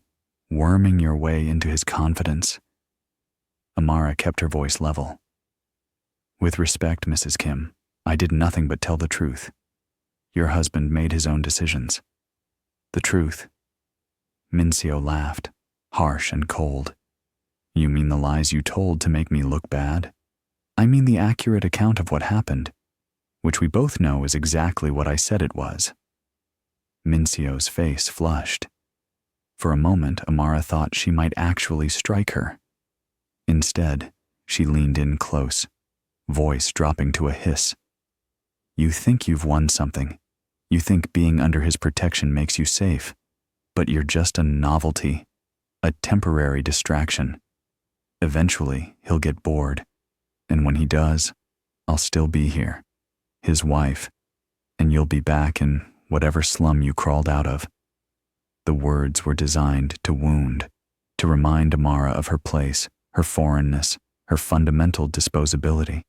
worming your way into his confidence. Amara kept her voice level. With respect, Mrs. Kim, I did nothing but tell the truth. Your husband made his own decisions. The truth. Min-seo laughed, harsh and cold. You mean the lies you told to make me look bad? I mean the accurate account of what happened, which we both know is exactly what I said it was. Min-seo's face flushed. For a moment, Amara thought she might actually strike her. Instead, she leaned in close, voice dropping to a hiss. You think you've won something. You think being under his protection makes you safe, but you're just a novelty, a temporary distraction. Eventually, he'll get bored, and when he does, I'll still be here, his wife, and you'll be back in whatever slum you crawled out of. The words were designed to wound, to remind Amara of her place, her foreignness, her fundamental disposability.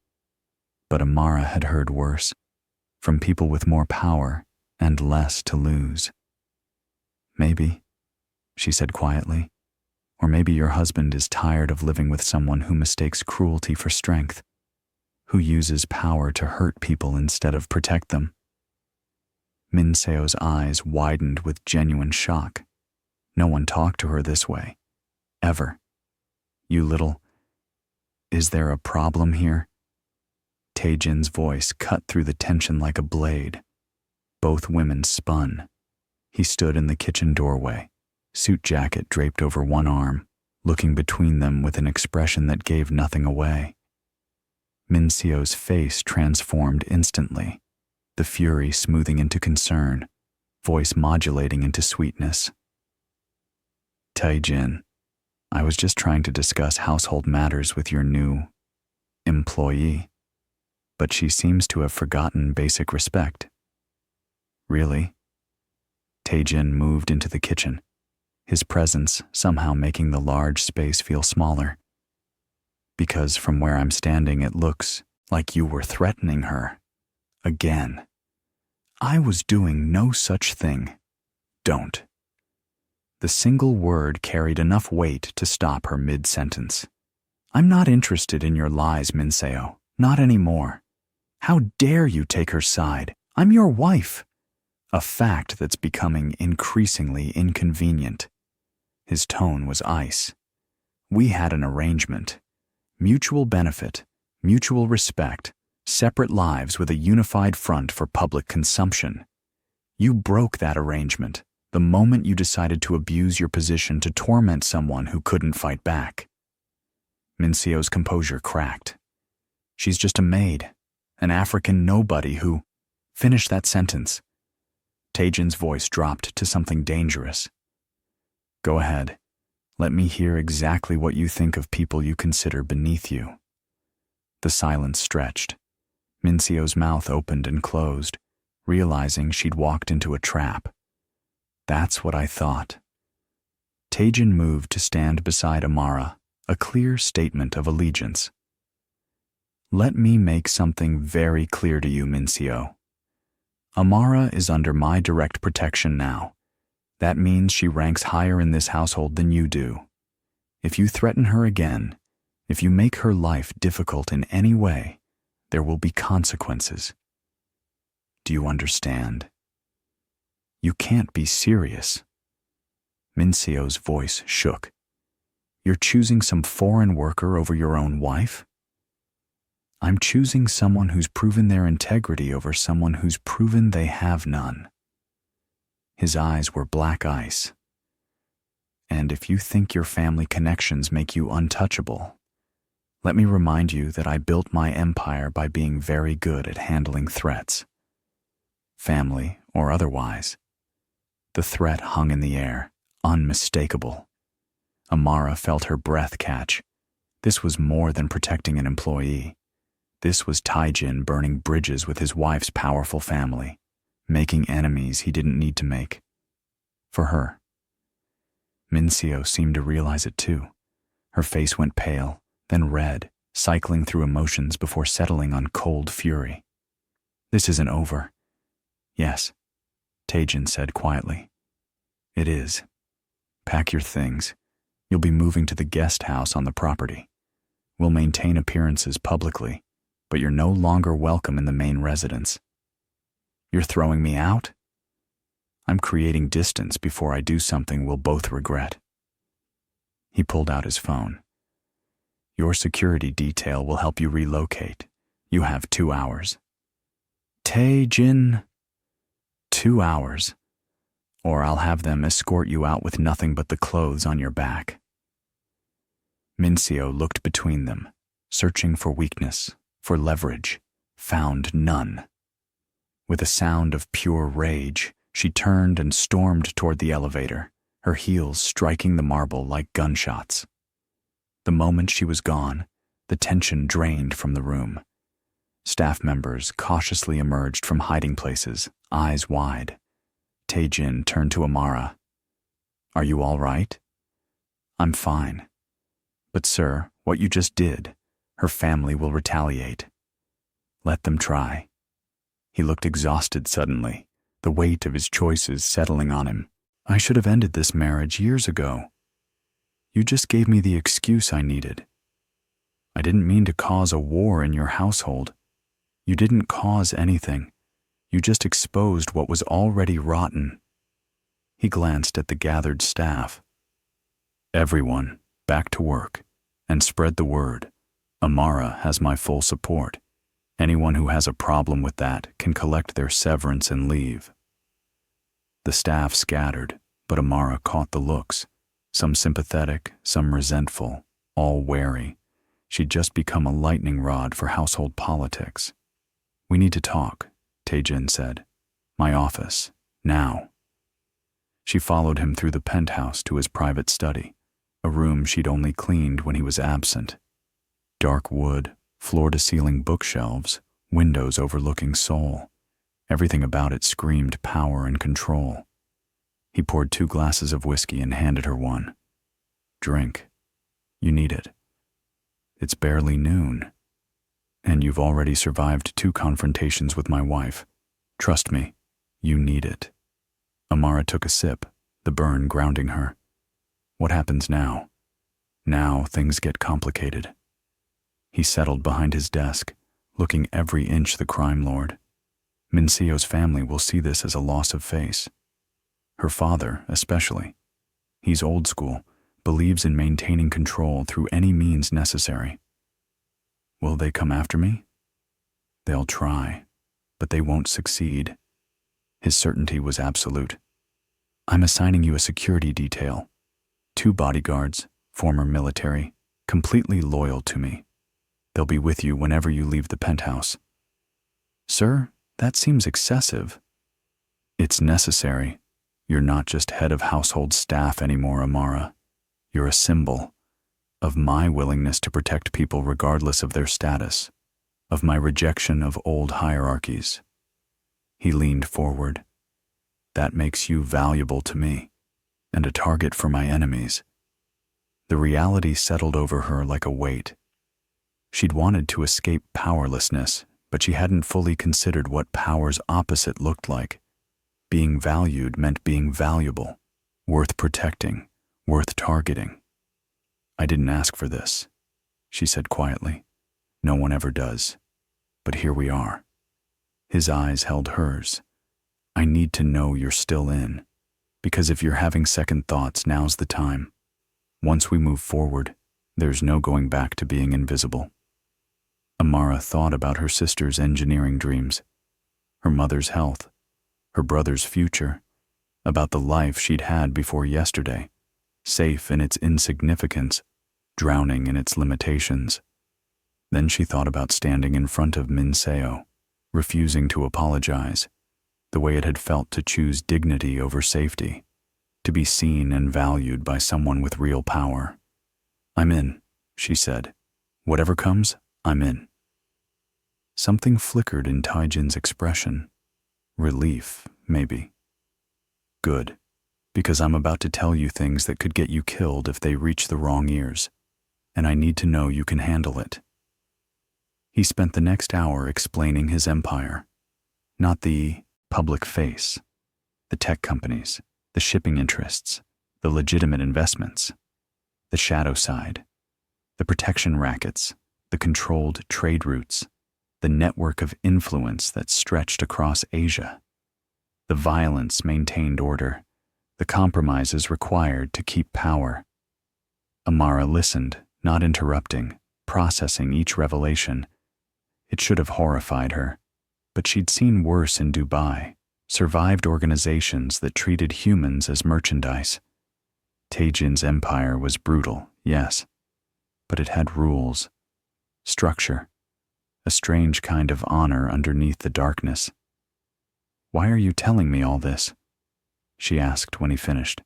But Amara had heard worse, from people with more power and less to lose. Maybe, she said quietly, or maybe your husband is tired of living with someone who mistakes cruelty for strength, who uses power to hurt people instead of protect them. Min-seo's eyes widened with genuine shock. No one talked to her this way, ever. You little... Is there a problem here? Tae-jin's voice cut through the tension like a blade. Both women spun. He stood in the kitchen doorway, suit jacket draped over one arm, looking between them with an expression that gave nothing away. Min-seo's face transformed instantly, the fury smoothing into concern, voice modulating into sweetness. Tae-jin, I was just trying to discuss household matters with your new employee, but she seems to have forgotten basic respect. Really? Tae-jin moved into the kitchen, his presence somehow making the large space feel smaller. Because from where I'm standing, it looks like you were threatening her. Again. I was doing no such thing. Don't. The single word carried enough weight to stop her mid-sentence. I'm not interested in your lies, Min-seo. Not anymore. How dare you take her side? I'm your wife. A fact that's becoming increasingly inconvenient. His tone was ice. We had an arrangement. Mutual benefit, mutual respect, separate lives with a unified front for public consumption. You broke that arrangement the moment you decided to abuse your position to torment someone who couldn't fight back. Min-seo's composure cracked. She's just a maid, an African nobody who... Finish that sentence. Tae-jin's voice dropped to something dangerous. Go ahead. Let me hear exactly what you think of people you consider beneath you. The silence stretched. Min-seo's mouth opened and closed, realizing she'd walked into a trap. That's what I thought. Tae-jin moved to stand beside Amara, a clear statement of allegiance. Let me make something very clear to you, Min-seo. Amara is under my direct protection now. That means she ranks higher in this household than you do. If you threaten her again, if you make her life difficult in any way, there will be consequences. Do you understand? You can't be serious. Min-seo's voice shook. You're choosing some foreign worker over your own wife? I'm choosing someone who's proven their integrity over someone who's proven they have none. His eyes were black ice. And if you think your family connections make you untouchable, let me remind you that I built my empire by being very good at handling threats. Family or otherwise. The threat hung in the air, unmistakable. Amara felt her breath catch. This was more than protecting an employee. This was Tae-jin burning bridges with his wife's powerful family, making enemies he didn't need to make. For her. Min-seo seemed to realize it too. Her face went pale, then red, cycling through emotions before settling on cold fury. This isn't over. Yes, Taejin said quietly. It is. Pack your things. You'll be moving to the guest house on the property. We'll maintain appearances publicly, but you're no longer welcome in the main residence. You're throwing me out? I'm creating distance before I do something we'll both regret. He pulled out his phone. Your security detail will help you relocate. You have 2 hours. Taejin. 2 hours. Or I'll have them escort you out with nothing but the clothes on your back. Minseo looked between them, searching for weakness, for leverage, found none. With a sound of pure rage, she turned and stormed toward the elevator, her heels striking the marble like gunshots. The moment she was gone, the tension drained from the room. Staff members cautiously emerged from hiding places, eyes wide. Taejin turned to Amara. Are you all right? I'm fine. But sir, what you just did, her family will retaliate. Let them try. He looked exhausted suddenly, the weight of his choices settling on him. I should have ended this marriage years ago. You just gave me the excuse I needed. I didn't mean to cause a war in your household. You didn't cause anything. You just exposed what was already rotten. He glanced at the gathered staff. Everyone, back to work, and spread the word. Amara has my full support. Anyone who has a problem with that can collect their severance and leave. The staff scattered, but Amara caught the looks, some sympathetic, some resentful, all wary. She'd just become a lightning rod for household politics. We need to talk, Taejin said. My office, now. She followed him through the penthouse to his private study, a room she'd only cleaned when he was absent. Dark wood, floor-to-ceiling bookshelves, windows overlooking Seoul. Everything about it screamed power and control. He poured 2 glasses of whiskey and handed her one. Drink. You need it. It's barely noon. And you've already survived 2 confrontations with my wife. Trust me, you need it. Amara took a sip, the burn grounding her. What happens now? Now things get complicated. He settled behind his desk, looking every inch the crime lord. Minseo's family will see this as a loss of face. Her father, especially. He's old school, believes in maintaining control through any means necessary. Will they come after me? They'll try, but they won't succeed. His certainty was absolute. I'm assigning you a security detail. 2 bodyguards, former military, completely loyal to me. They'll be with you whenever you leave the penthouse. Sir, that seems excessive. It's necessary. You're not just head of household staff anymore, Amara. You're a symbol of my willingness to protect people regardless of their status, of my rejection of old hierarchies. He leaned forward. That makes you valuable to me, and a target for my enemies. The reality settled over her like a weight. She'd wanted to escape powerlessness, but she hadn't fully considered what power's opposite looked like. Being valued meant being valuable, worth protecting, worth targeting. I didn't ask for this, she said quietly. No one ever does. But here we are. His eyes held hers. I need to know you're still in, because if you're having second thoughts, now's the time. Once we move forward, there's no going back to being invisible. Amara thought about her sister's engineering dreams, her mother's health, her brother's future, about the life she'd had before yesterday, safe in its insignificance, drowning in its limitations. Then she thought about standing in front of Minseo, refusing to apologize, the way it had felt to choose dignity over safety, to be seen and valued by someone with real power. I'm in, she said. Whatever comes, I'm in. Something flickered in Taejin's expression. Relief, maybe. Good, because I'm about to tell you things that could get you killed if they reach the wrong ears, and I need to know you can handle it. He spent the next hour explaining his empire, not the public face, The tech companies, the shipping interests, the legitimate investments, the shadow side, the protection rackets, the controlled trade routes, the network of influence that stretched across Asia, the violence maintained order, the compromises required to keep power. Amara listened, not interrupting, processing each revelation. It should have horrified her, but she'd seen worse in Dubai, survived organizations that treated humans as merchandise. Taejin's empire was brutal, yes, but it had rules, structure, a strange kind of honor underneath the darkness. "Why are you telling me all this?" she asked when he finished.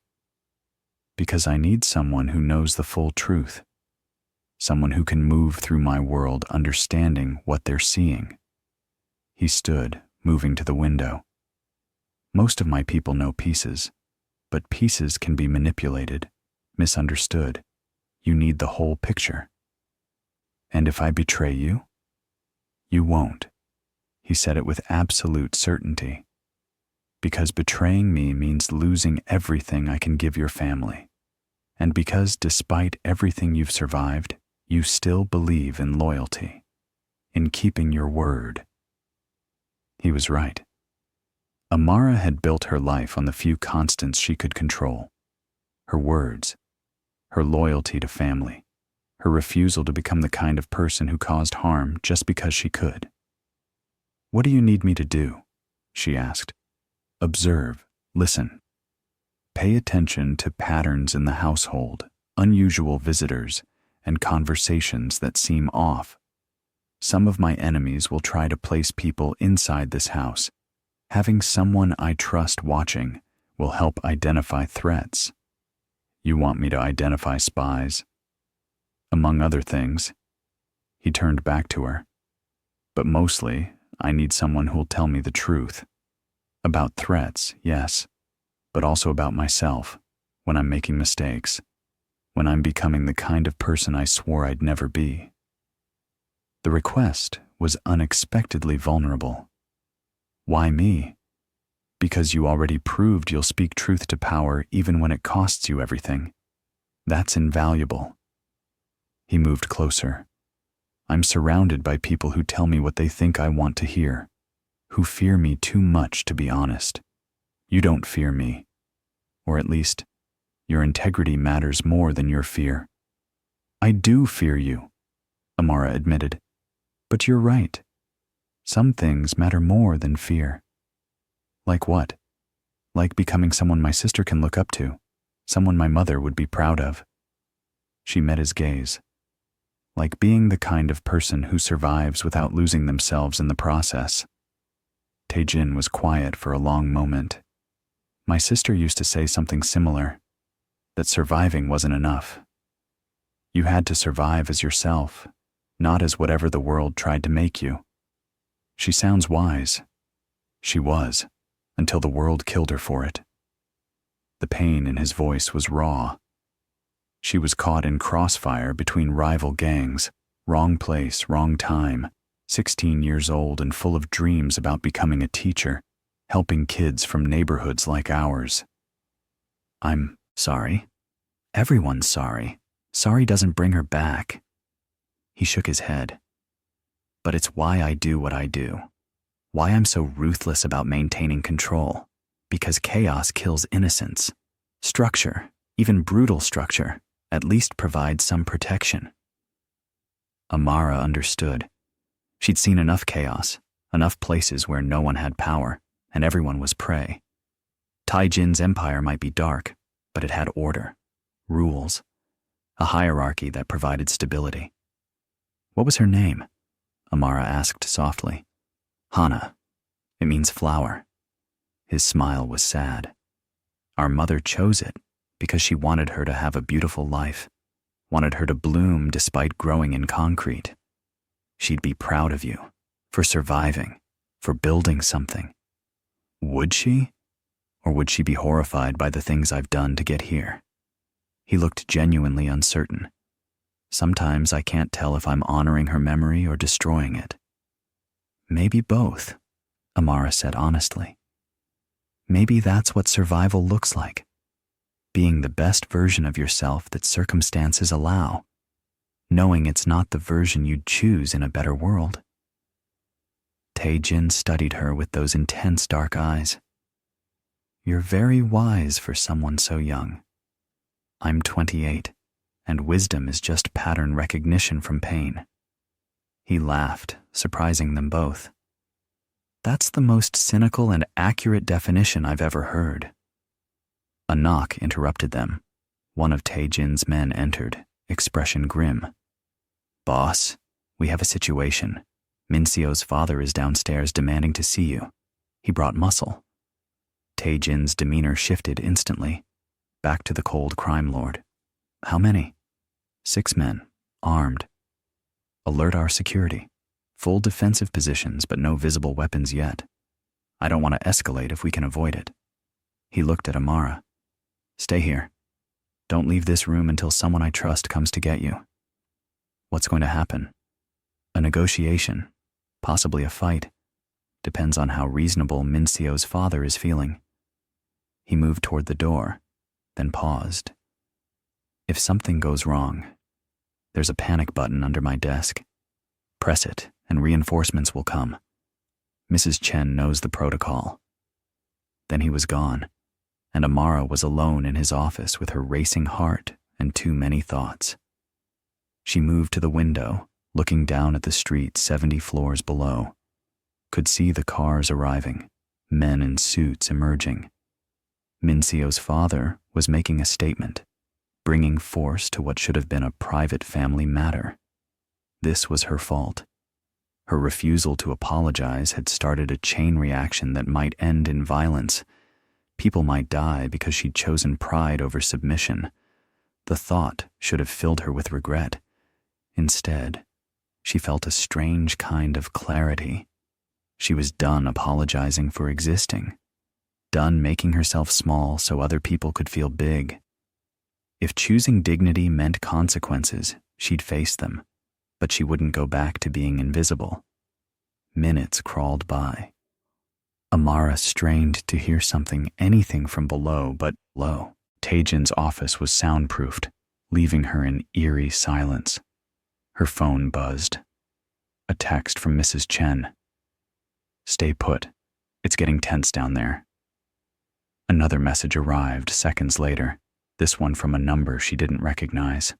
"Because I need someone who knows the full truth, someone who can move through my world understanding what they're seeing." He stood, moving to the window. "Most of my people know pieces, but pieces can be manipulated, misunderstood. You need the whole picture." "And if I betray you?" "You won't." He said it with absolute certainty. "Because betraying me means losing everything I can give your family. And because despite everything you've survived, you still believe in loyalty, in keeping your word." He was right. Amara had built her life on the few constants she could control: her words, her loyalty to family, her refusal to become the kind of person who caused harm just because she could. "What do you need me to do?" she asked. "Observe, listen. Pay attention to patterns in the household, unusual visitors, and conversations that seem off. Some of my enemies will try to place people inside this house. Having someone I trust watching will help identify threats. You want me to identify spies? Among other things." He turned back to her. "But mostly, I need someone who'll tell me the truth. About threats, yes, but also about myself, when I'm making mistakes, when I'm becoming the kind of person I swore I'd never be." The request was unexpectedly vulnerable. "Why me?" "Because you already proved you'll speak truth to power even when it costs you everything. That's invaluable." He moved closer. "I'm surrounded by people who tell me what they think I want to hear, who fear me too much to be honest. You don't fear me. Or at least, your integrity matters more than your fear." "I do fear you," Amara admitted. "But you're right. Some things matter more than fear." "Like what?" "Like becoming someone my sister can look up to, someone my mother would be proud of." She met his gaze. "Like being the kind of person who survives without losing themselves in the process." Taejin was quiet for a long moment. "My sister used to say something similar, that surviving wasn't enough. You had to survive as yourself, not as whatever the world tried to make you." She sounds wise. She was, until the world killed her for it. The pain in his voice was raw. She was caught in crossfire between rival gangs, wrong place, wrong time, 16 years old and full of dreams about becoming a teacher, helping kids from neighborhoods like ours. "I'm sorry. Everyone's sorry. Sorry doesn't bring her back." He shook his head. "But it's why I do what I do. Why I'm so ruthless about maintaining control. Because chaos kills innocence. Structure, even brutal structure, at least provides some protection." Amara understood. She'd seen enough chaos, enough places where no one had power, and everyone was prey. Taejin's empire might be dark, but it had order, rules, a hierarchy that provided stability. "What was her name?" Amara asked softly. "Hana. It means flower." His smile was sad. "Our mother chose it because she wanted her to have a beautiful life, wanted her to bloom despite growing in concrete. She'd be proud of you, for surviving, for building something." "Would she? Or would she be horrified by the things I've done to get here?" He looked genuinely uncertain. "Sometimes I can't tell if I'm honoring her memory or destroying it." "Maybe both," Amara said honestly. Maybe that's what survival looks like. Being the best version of yourself that circumstances allow, knowing it's not the version you'd choose in a better world. Tae-jin studied her with those intense dark eyes. You're very wise for someone so young. I'm 28, and wisdom is just pattern recognition from pain. He laughed, surprising them both. That's the most cynical and accurate definition I've ever heard. A knock interrupted them. One of Tae-jin's men entered, expression grim. Boss, we have a situation. Min-seo's father is downstairs demanding to see you. He brought muscle. Tae-jin's demeanor shifted instantly, back to the cold crime lord. How many? 6 men, armed. Alert our security. Full defensive positions, but no visible weapons yet. I don't want to escalate if we can avoid it. He looked at Amara. Stay here. Don't leave this room until someone I trust comes to get you. What's going to happen? A negotiation, possibly a fight. Depends on how reasonable Min-seo's father is feeling. He moved toward the door, then paused. If something goes wrong, there's a panic button under my desk. Press it, and reinforcements will come. Mrs. Chen knows the protocol. Then he was gone, and Amara was alone in his office with her racing heart and too many thoughts. She moved to the window, looking down at the street 70 floors below. Could see the cars arriving, men in suits emerging. Min-seo's father was making a statement, bringing force to what should have been a private family matter. This was her fault. Her refusal to apologize had started a chain reaction that might end in violence. People might die because she'd chosen pride over submission. The thought should have filled her with regret. Instead, she felt a strange kind of clarity. She was done apologizing for existing, done making herself small so other people could feel big. If choosing dignity meant consequences, she'd face them, but she wouldn't go back to being invisible. Minutes crawled by. Amara strained to hear something, anything from below, but low. Tae-jin's office was soundproofed, leaving her in eerie silence. Her phone buzzed. A text from Mrs. Chen. Stay put. It's getting tense down there. Another message arrived seconds later, this one from a number she didn't recognize.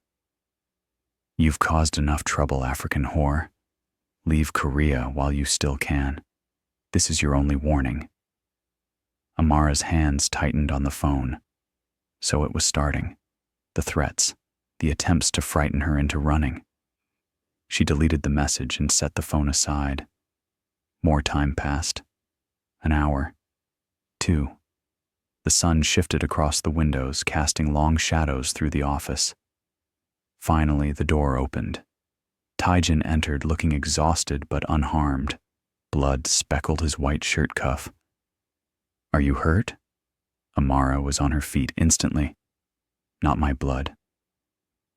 You've caused enough trouble, African whore. Leave Korea while you still can. This is your only warning. Amara's hands tightened on the phone. So it was starting. The threats, the attempts to frighten her into running. She deleted the message and set the phone aside. More time passed. An hour. 2. The sun shifted across the windows, casting long shadows through the office. Finally, the door opened. Tae-jin entered looking exhausted but unharmed. Blood speckled his white shirt cuff. Are you hurt? Amara was on her feet instantly. Not my blood.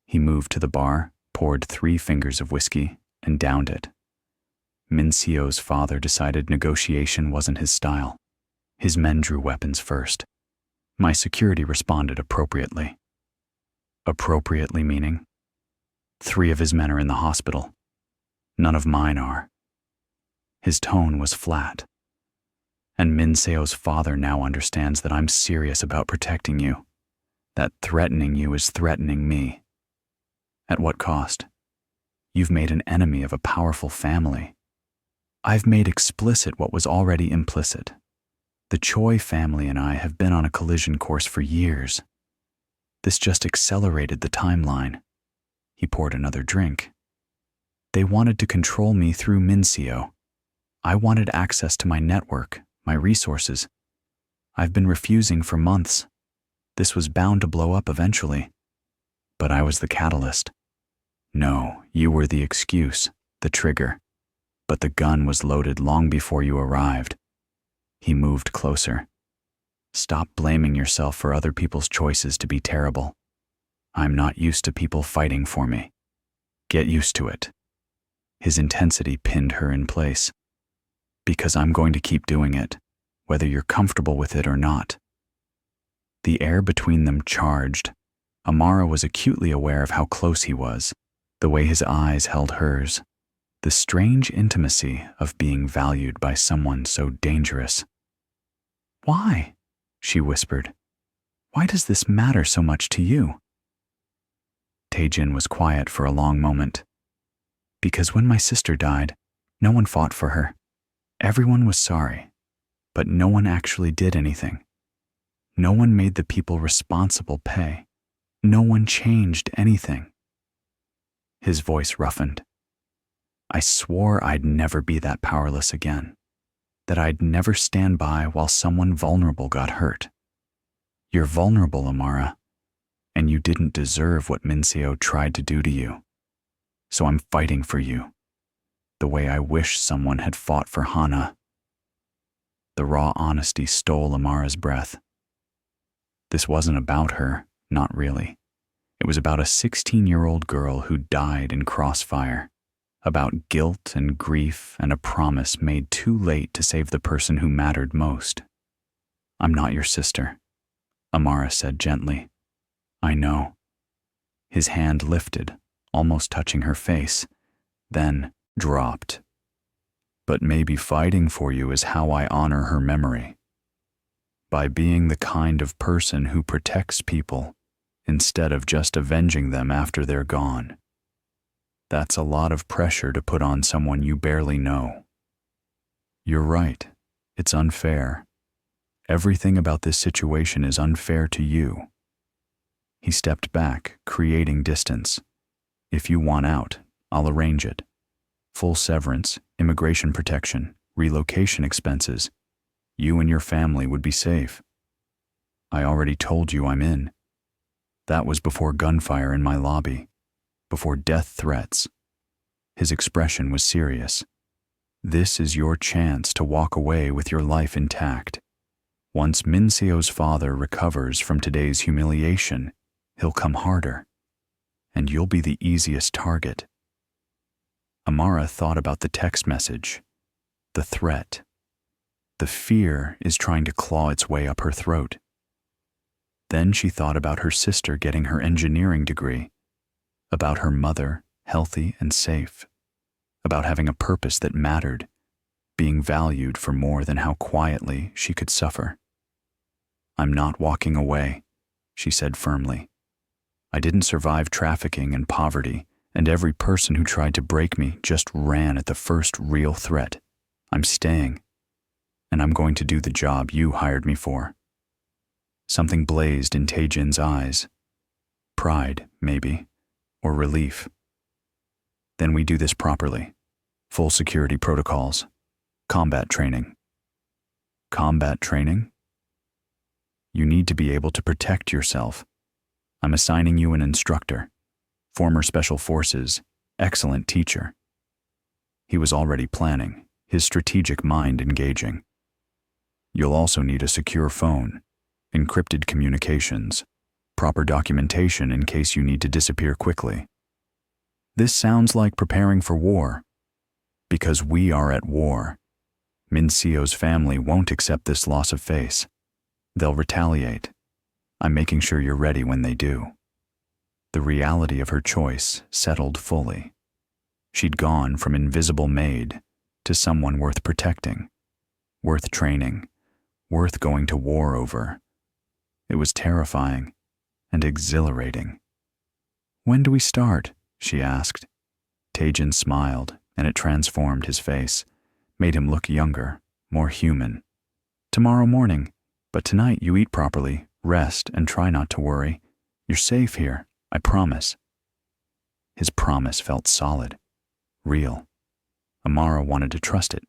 He moved to the bar, poured 3 fingers of whiskey, and downed it. Min-seo's father decided negotiation wasn't his style. His men drew weapons first. My security responded appropriately. Appropriately meaning? 3 of his men are in the hospital. None of mine are. His tone was flat. And Min-seo's father now understands that I'm serious about protecting you. That threatening you is threatening me. At what cost? You've made an enemy of a powerful family. I've made explicit what was already implicit. The Choi family and I have been on a collision course for years. This just accelerated the timeline. He poured another drink. They wanted to control me through Min-seo. I wanted access to my network, my resources. I've been refusing for months. This was bound to blow up eventually. But I was the catalyst. No, you were the excuse, the trigger. But the gun was loaded long before you arrived. He moved closer. Stop blaming yourself for other people's choices to be terrible. I'm not used to people fighting for me. Get used to it. His intensity pinned her in place. Because I'm going to keep doing it. whether you're comfortable with it or not. The air between them charged. Amara was acutely aware of how close he was, the way his eyes held hers, the strange intimacy of being valued by someone so dangerous. "Why?" she whispered. "Why does this matter so much to you?" Taejin was quiet for a long moment. "Because when my sister died, no one fought for her. Everyone was sorry, but no one actually did anything. No one made the people responsible pay. No one changed anything." His voice roughened. "I swore I'd never be that powerless again, that I'd never stand by while someone vulnerable got hurt. You're vulnerable, Amara, and you didn't deserve what Minseo tried to do to you. So I'm fighting for you, the way I wish someone had fought for Hana." The raw honesty stole Amara's breath. This wasn't about her, not really. It was about a 16-year-old girl who died in crossfire, about guilt and grief and a promise made too late to save the person who mattered most. "I'm not your sister," Amara said gently. "I know." His hand lifted, almost touching her face, then dropped. "But maybe fighting for you is how I honor her memory. By being the kind of person who protects people instead of just avenging them after they're gone. That's a lot of pressure to put on someone you barely know." "You're right. It's unfair. Everything about this situation is unfair to you." He stepped back, creating distance. "If you want out, I'll arrange it. Full severance, immigration protection, relocation expenses. You and your family would be safe. I already told you I'm in. That was before gunfire in my lobby, before death threats." His expression was serious. "This is your chance to walk away with your life intact. Once Minseo's father recovers from today's humiliation, he'll come harder, and you'll be the easiest target." Amara thought about the text message, the threat. The fear is trying to claw its way up her throat. Then she thought about her sister getting her engineering degree, about her mother, healthy and safe, about having a purpose that mattered, being valued for more than how quietly she could suffer. "I'm not walking away," she said firmly. "I didn't survive trafficking and poverty, and every person who tried to break me just ran at the first real threat. I'm staying, and I'm going to do the job you hired me for." Something blazed in Taejin's eyes. Pride, maybe, or relief. "Then we do this properly. Full security protocols. Combat training." "Combat training?" "You need to be able to protect yourself. I'm assigning you an instructor. Former Special Forces, excellent teacher." He was already planning, his strategic mind engaging. "You'll also need a secure phone, encrypted communications, proper documentation in case you need to disappear quickly." This sounds like preparing for war. Because we are at war. Minseo's family won't accept this loss of face. They'll retaliate. I'm making sure you're ready when they do. The reality of her choice settled fully. She'd gone from invisible maid to someone worth protecting, worth training, worth going to war over. It was terrifying and exhilarating. "When do we start?" she asked. Taejin smiled, and it transformed his face, made him look younger, more human. "Tomorrow morning, but tonight you eat properly, rest, and try not to worry. You're safe here, I promise." His promise felt solid, real. Amara wanted to trust it,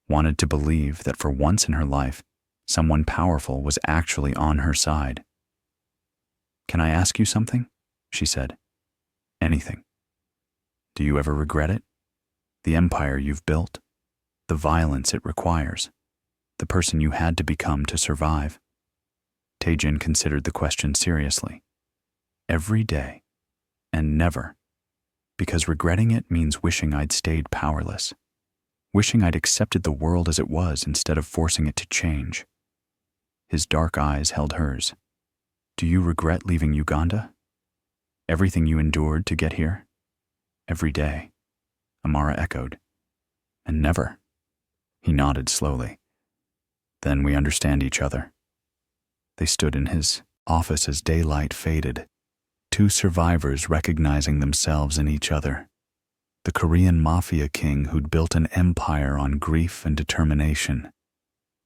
wanted to believe that for once in her life, someone powerful was actually on her side. "Can I ask you something?" she said. "Anything. Do you ever regret it? The empire you've built, the violence it requires, the person you had to become to survive?" Taejin considered the question seriously. "Every day, and never, because regretting it means wishing I'd stayed powerless, wishing I'd accepted the world as it was instead of forcing it to change. His dark eyes held hers. Do you regret leaving Uganda? Everything you endured to get here? Every day, Amara echoed. And never. He nodded slowly. Then we understand each other. They stood in his office as daylight faded, two survivors recognizing themselves in each other. The Korean Mafia King who'd built an empire on grief and determination.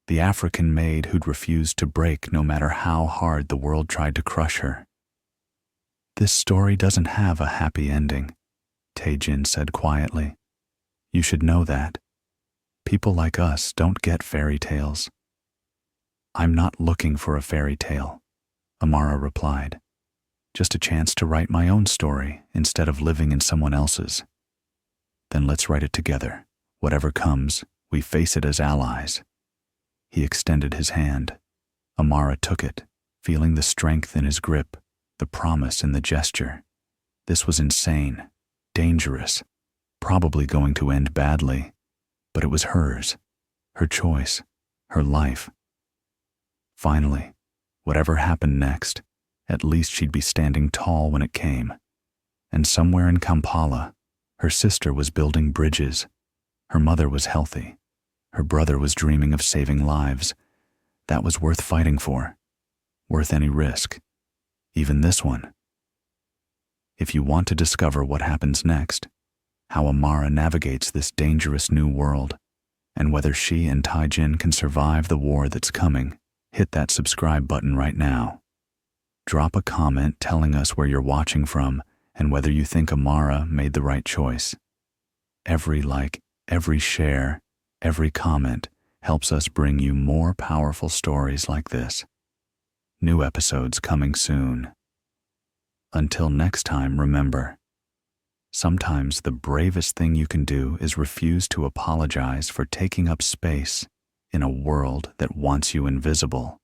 The African Maid who'd refused to break no matter how hard the world tried to crush her. This story doesn't have a happy ending, Tae-jin said quietly. You should know that. People like us don't get fairy tales. I'm not looking for a fairy tale, Amara replied. Just a chance to write my own story instead of living in someone else's. Then let's write it together. Whatever comes, we face it as allies. He extended his hand. Amara took it, feeling the strength in his grip, the promise in the gesture. This was insane, dangerous, probably going to end badly, but it was hers, her choice, her life. Finally, whatever happened next, at least she'd be standing tall when it came. And somewhere in Kampala, her sister was building bridges. Her mother was healthy. Her brother was dreaming of saving lives. That was worth fighting for, worth any risk, even this one. If you want to discover what happens next, how Amara navigates this dangerous new world, and whether she and Tae-jin can survive the war that's coming, hit that subscribe button right now. Drop a comment telling us where you're watching from and whether you think Amara made the right choice. Every like, every share, every comment helps us bring you more powerful stories like this. New episodes coming soon. Until next time, remember, sometimes the bravest thing you can do is refuse to apologize for taking up space in a world that wants you invisible.